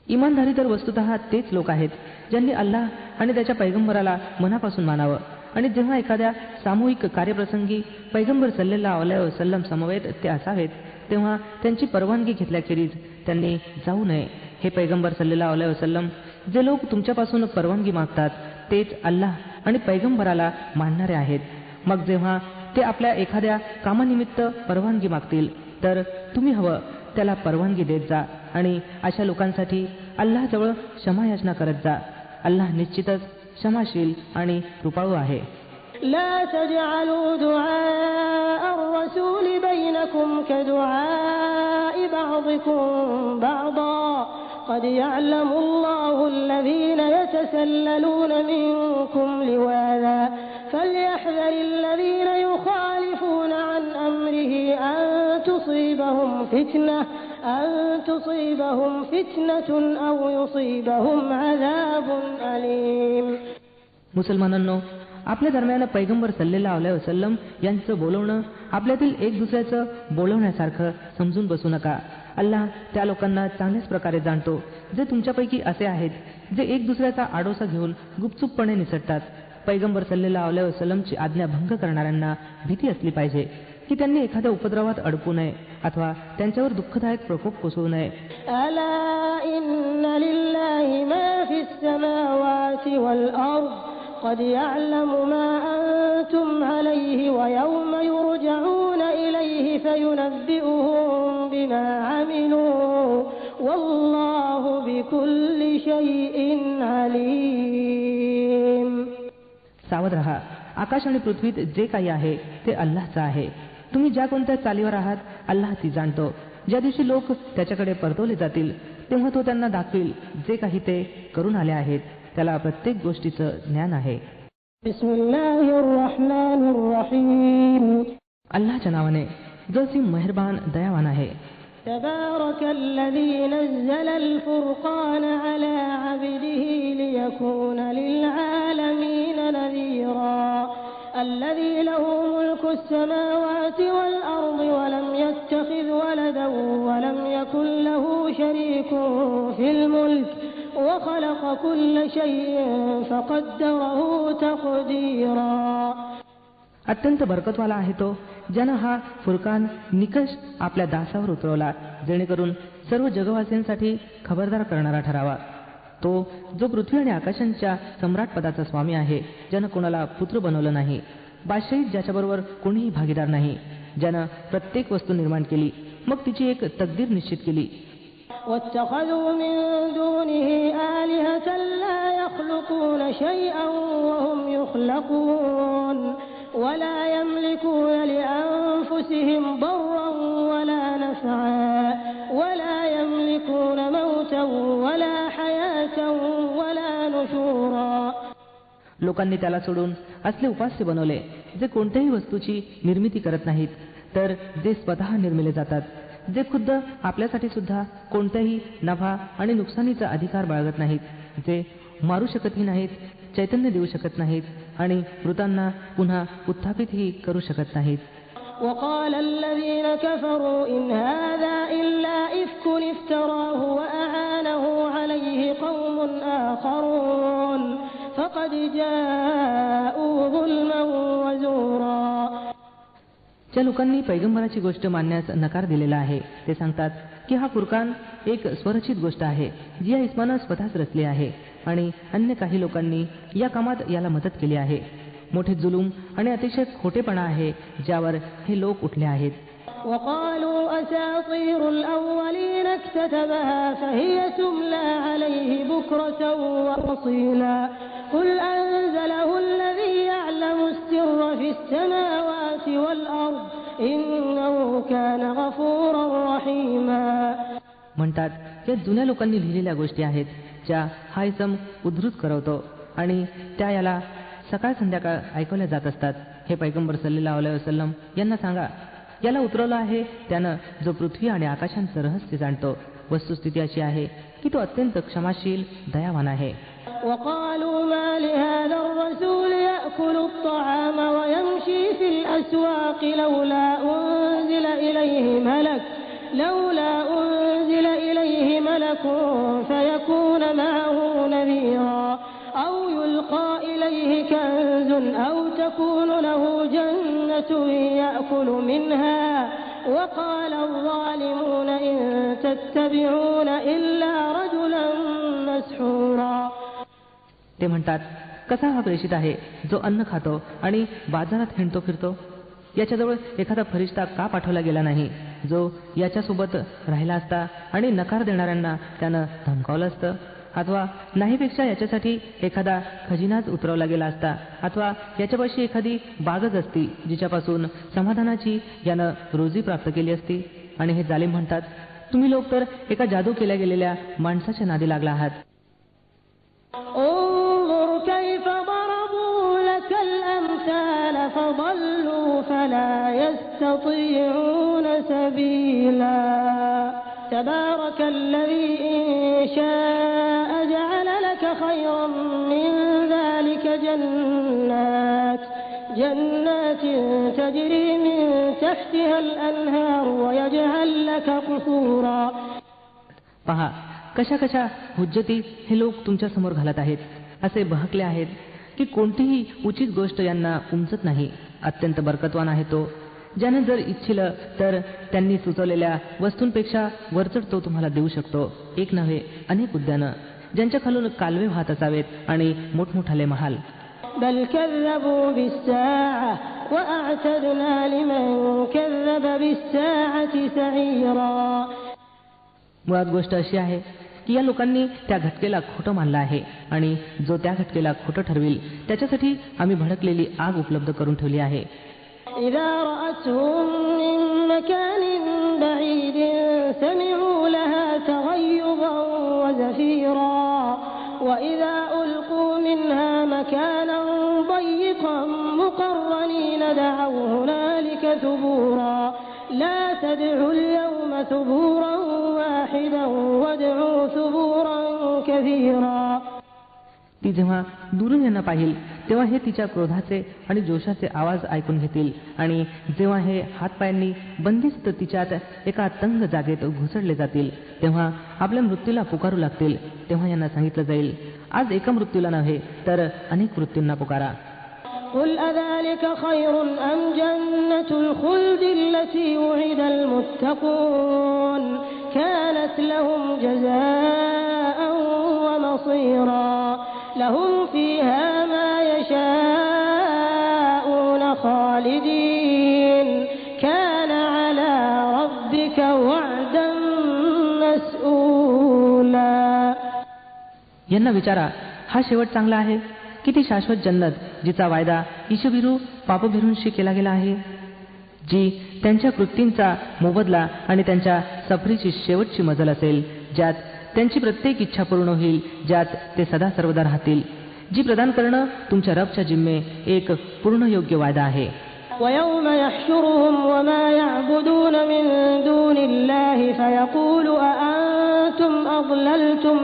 इमानधारी तर वस्तुतः तेच लोक आहेत ज्यांनी अल्लाह आणि त्याच्या पैगंबराला मनापासून मानावं आणि जेव्हा एखाद्या सामूहिक कार्यप्रसंगी पैगंबर सल्लल्लाहु अलैहि वसल्लम समवेत ते असावेत तेव्हा त्यांची परवानगी घेतल्याखेरीज त्यांनी जाऊ नये. हे पैगंबर सल्लल्लाहु अलैहि वसल्लम, जे लोक तुमच्यापासून परवानगी मागतात तेच अल्लाह आणि पैगंबराला मानणारे आहेत. मग जेव्हा ते आपल्या एखाद्या कामानिमित्त परवानगी मागतील तर तुम्ही हवं त्याला परवानगी देत जा आणि अशा लोकांसाठी अल्लाहजवळ क्षमायाचना करत जा. अल्लाह निश्चितच क्षमाशील आणि कृपाळू आहे. لا تجعلوا دعاء الرسول بينكم كدعاء بعضكم بعضا قد يعلم الله الذين يتسللون منكم لواذا فليحذر الذين يخالفون عن أمره أن تصيبهم فتنة أو يصيبهم عذاب أليم. मुसलमानांनो, आपल्या दरम्यान पैगंबर सल्लल्लाहु अलैहि वसल्लम यांचं बोलवणं आपल्यातील एक दुसऱ्याचं बोलवण्यासारखं समजून बसू नका. अल्लाह त्या लोकांना चांगल्याच प्रकारे जाणतो जे तुमच्यापैकी असे आहेत जे एक दुसऱ्याचा आडोसा घेऊन गुपचूपपणे निसटतात. पैगंबर सल्लल्लाहु अलैहि वसल्लमची आज्ञा भंग करणाऱ्यांना भीती असली पाहिजे की त्यांनी एखाद्या उपद्रवात अडकू नये अथवा त्यांच्यावर दुःखदायक प्रकोप कोसळू नये. ألا إن لله ما في السماوات والأرض قد يعلم ما أنتم عليه ويوم يرجعون إليه فينبئهم بما عملوا والله بكل شيء عليم. सावध रहा, आकाश आणि पृथ्वीत जे काही आहे ते अल्लाहचं आहे. तुम्ही ज्या कोणत्या चालीवर आहात अल्लाह ती जाणतो. ज्या दिवशी लोक त्याच्याकडे परतवले जातील तेव्हा तो त्यांना दाखवेल जे काही ते करून आले आहेत. त्याला प्रत्येक गोष्टीचं ज्ञान आहे. बिस्मिल्लाहिर्रहमानिर्रहीम. अल्लाहच्या नावाने जो सी मेहरबान दयावान आहे. تبارك الذي نزل الفرقان على عبده ليكون للعالمين نذيرا الذي له ملك السماوات والأرض ولم يتخذ ولدا ولم يكن له شريك في الملك وخلق كل شيء فقدره تقديرا. अत्यंत बरकतवाला आहे तो ज्यानं हा फुरकान निकष आपल्या दासावर उतरवला जेणेकरून सर्व जगवासीयांसाठी खबरदार करणारा ठरावा. तो जो पृथ्वी आणि आकाशांच्या सम्राट पदाचा स्वामी आहे, ज्यानं कोणाला पुत्र बनवलं नाही, बादशाहीत ज्याच्याबरोबर कोणीही भागीदार नाही, ज्यानं प्रत्येक वस्तू निर्माण केली मग तिची एक तकदीर निश्चित केली. واتخذوا من دونه آلهة لا يخلقون شيئا وهم يخلقون ولا يملكون لأنفسهم ضرا ولا نفعا ولا يملكون موتا ولا حياة ولا نشورا. लोकांनी त्याला सोडून असले उपास्य बनवले जे कोणत्याही वस्तूची निर्मिती करत नाहीत तर जे स्वतः निर्मिले जातात, जे खुद्द आपल्यासाठी सुद्धा कोणत्याही नफा आणि नुकसानीचा अधिकार बाळगत नाहीत, जे मारू शकतही नाहीत, चैतन्य देऊ शकत नाहीत आणि मृतांना पुन्हा उत्थापितही करू शकत नाहीत. وقال الذين كفروا إن هذا إلا إفك افتراه وأعانه عليه قوم آخرون فقد جاءوا ظلما وزورا. ज्या लोकांनी पैगंबराची गोष्ट मानण्यास नकार दिलेला आहे ते सांगतात की हा फुरकान एक स्वरचित गोष्ट आहे जी या इस्मानं स्वतःच रचली आहे आणि अन्य काही लोकांनी या कामात याला मदत केली आहे. मोठे जुलूम आणि अतिशय खोटेपणा आहे ज्यावर हे लोक उठले आहेत. وقالوا أساطير الأولين اكتتبها فهي تملى عليه بكرة وأصيلا قل أنزله الذي يعلم السر في السماوات والأرض إنه كان غفورا رحيما. म्हणतात या जुन्या लोकांनी लिहिलेल्या गोष्टी आहेत ज्या हा इसम उद्धृत करवतो आणि त्या याला सकाळ संध्याकाळ ऐकवल्या जात असतात. हे पैगंबर सल्लल्लाहु अलैहि वसल्लम यांना सांगा, याला उतरवलं आहे त्यानं जो पृथ्वी आणि आकाशांचं रहस्य जाणतो. वस्तुस्थिती अशी आहे की तो अत्यंत क्षमाशील दयावान आहे. وقالوا ما لهذا الرسول يأكل الطعام ويمشي في الأسواق لولا أنزل إليه ملك فيكون معه نذيرا أو يلقى إليه كنز أو تكون له جنة يأكل منها وقال الظالمون إن تتبعون إلا رجلا مسحورا. ते म्हणतात, कसा हा प्रेषित आहे जो अन्न खातो आणि बाजारात हिंडतो फिरतो. याच्याजवळ एखादा फरिश्ता का पाठवला गेला नाही जो याच्यासोबत राहिला असता आणि नकार देणाऱ्यांना त्यानं धमकावलं असतं. अथवा नाहीपेक्षा याच्यासाठी एखादा खजिनाच उतरवला गेला असता. अथवा याच्यापाशी एखादी बागच असती जिच्यापासून समाधानाची यानं रोजी प्राप्त केली असती. आणि हे जालिम म्हणतात, तुम्ही लोक तर एका जादू केल्या गेलेल्या माणसाच्या नादी लागला आहात. انظر كيف ضربوا لك الأمثال فضلوا فلا يستطيعون سبيلا تبارك الذي إن شاء جعل لك خيرا من ذلك جنات تجري من تحتها الأنهار ويجعل لك قصورا. पहा कशा कशा हुज्जती हे लोक तुमच्या समोर घालत आहेत. असे बहकले आहेत की कोणतीही उचित गोष्ट यांना उमजत नाही. अत्यंत बरकतवान आहे तो, ज्याने जर इच्छिलं तर त्यांनी सुचवलेल्या वस्तूंपेक्षा वरचढ तो तुम्हाला देऊ शकतो. एक नव्हे अनेक उद्यानं ज्यांच्या खालून कालवे वाहत असावेत आणि मोठमोठाले महाल. بل كذبوا بالساعة وأعتدنا لمن كذب بالساعة سعيرا. मुळात गोष्ट अशी आहे की या लोकांनी त्या घटकेला खोटं मानलं आहे आणि जो त्या घटकेला खोटं ठरविल त्याच्यासाठी आम्ही भडकलेली आग उपलब्ध करून ठेवली आहे. إذا رأتهم من مكان بعيد سمعوا لها تغيظا وزفيرا وإذا ألقوا منها مكانا ضيقا مقرنين دعوا هنالك ثبورا لا تدعوا اليوم ثبورا واحدا وادعوا ثبورا كثيرا. ती जेव्हा दुरून यांना पाहिल तेव्हा हे तिच्या क्रोधाचे आणि जोशाचे आवाज ऐकून घेतील आणि जेव्हा हे हातपायांनी बंदिस्त तिच्यात एका तंग जागेत घुसडले जातील तेव्हा आपल्या मृत्यूला पुकारू लागतील. तेव्हा यांना सांगितलं जाईल, आज एका मृत्यूला नव्हे तर अनेक मृत्यूंना पुकारा. قل أذلك خير أم جنة الخلد التي وعد المتقون كانت لهم جزاء ومصيرا لهم فيها ما يشاءون خالدين كان على ربك وعدا مسئولا. यांना विचारा, हा शेवट चांगला आहे की ती शाश्वत जन्नत जिचा वायदा ईशभिरू पापभिरूंशी केला गेला आहे, जी त्यांच्या कृतींचा मोबदला आणि त्यांच्या सफरीची शेवटची मजल असेल, ज्यात त्यांची प्रत्येक इच्छा पूर्ण होईल, ज्यात ते सदा सर्वदा राहतील, जी प्रदान करणं तुमच्या रबच्या जिम्मे एक पूर्ण योग्य वायदा आहे. ويوم يحشرهم وما يعبدون من دون الله فيقول أأنتم أضللتم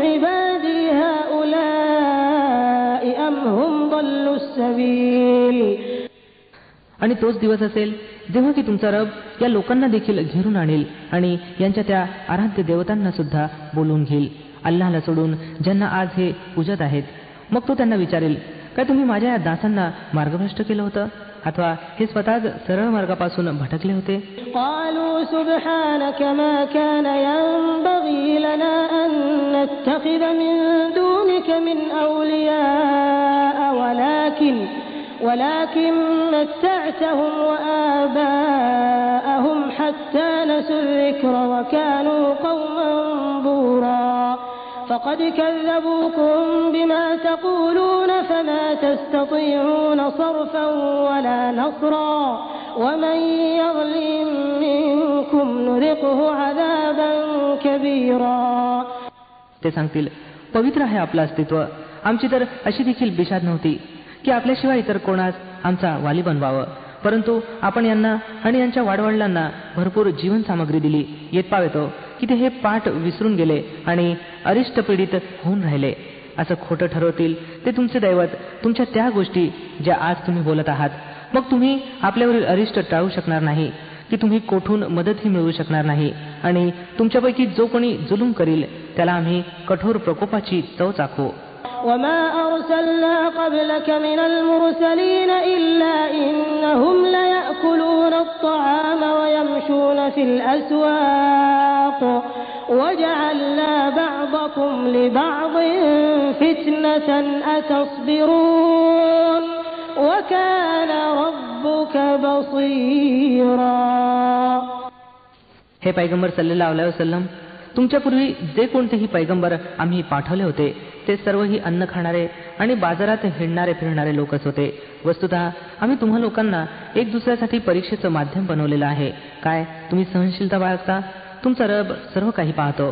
عبادي هؤلاء أم هم ضلوا السبيل. आणि तोच दिवस असेल जेव्हा की तुमचा रब या लोकांना देखील घेरून आणेल आणि यांच्या त्या आराध्य देवतांना सुद्धा बोलवून घेईल, अल्लाहला सोडून ज्यांना आज हे पूजत आहेत. मग तो त्यांना विचारेल, काय तुम्ही माझ्या या दासांना मार्गभ्रष्ट केलं होतं अथवा हे स्वतःच सरळ मार्गापासून भटकले होते. قالوا سبحانك ما كان ينبغي لنا أن نتخذ من دونك من أولياء ولكن متعتهم وآباءهم حتى نسوا الذكر وكانوا قوما بورا فقد كذبوكم بما تقولون فما تستطيعون صرفا ولا نصرا ومن يظلم منكم نذقه عذابا كبيرا. ते सांगतील, पवित्र आहे आपलं अस्तित्व. आमची तर अशी देखील बिशाद नव्हती की आपल्याशिवाय इतर कोणास आमचा वाली बनवावं, परंतु आपण यांना आणि यांच्या वाडवडिलांना भरपूर जीवन सामग्री दिली. येत पावेतो की ते हे पाठ विसरून गेले आणि अरिष्ट पीडित होऊन राहिले. असं खोटं ठरवतील ते तुमचे दैवत, तुमच्या त्या गोष्टी ज्या आज तुम्ही बोलत आहात. मग तुम्ही आपल्यावरील अरिष्ट टाळू शकणार नाही की तुम्ही कोठून मदतही मिळवू शकणार नाही, आणि तुमच्यापैकी जो कोणी जुलूम करील त्याला आम्ही कठोर प्रकोपाची चव चाखू. وما أرسلنا قبلك من المرسلين إلا إنهم ليأكلون الطعام ويمشون في الأسواق وجعلنا بعضكم لبعض فتنة أتصبرون وكان ربك بصيرا. हे पैगंबर सल्लल्लाहु अलैहि वसल्लम, तुमच्यापूर्वी जे कोणतेही पैगंबर आम्ही पाठवले होते ते सर्वही अन्न खाणारे आणि बाजारात हिंडणारे फिरणारे लोकच होते. वस्तुतः आम्ही तुम्हा लोकांना एक दुसऱ्यासाठी परीक्षेचं माध्यम बनवलेलं आहे. काय तुम्ही सहनशीलता बाळगता? तुमचा रब सर्व काही पाहतो.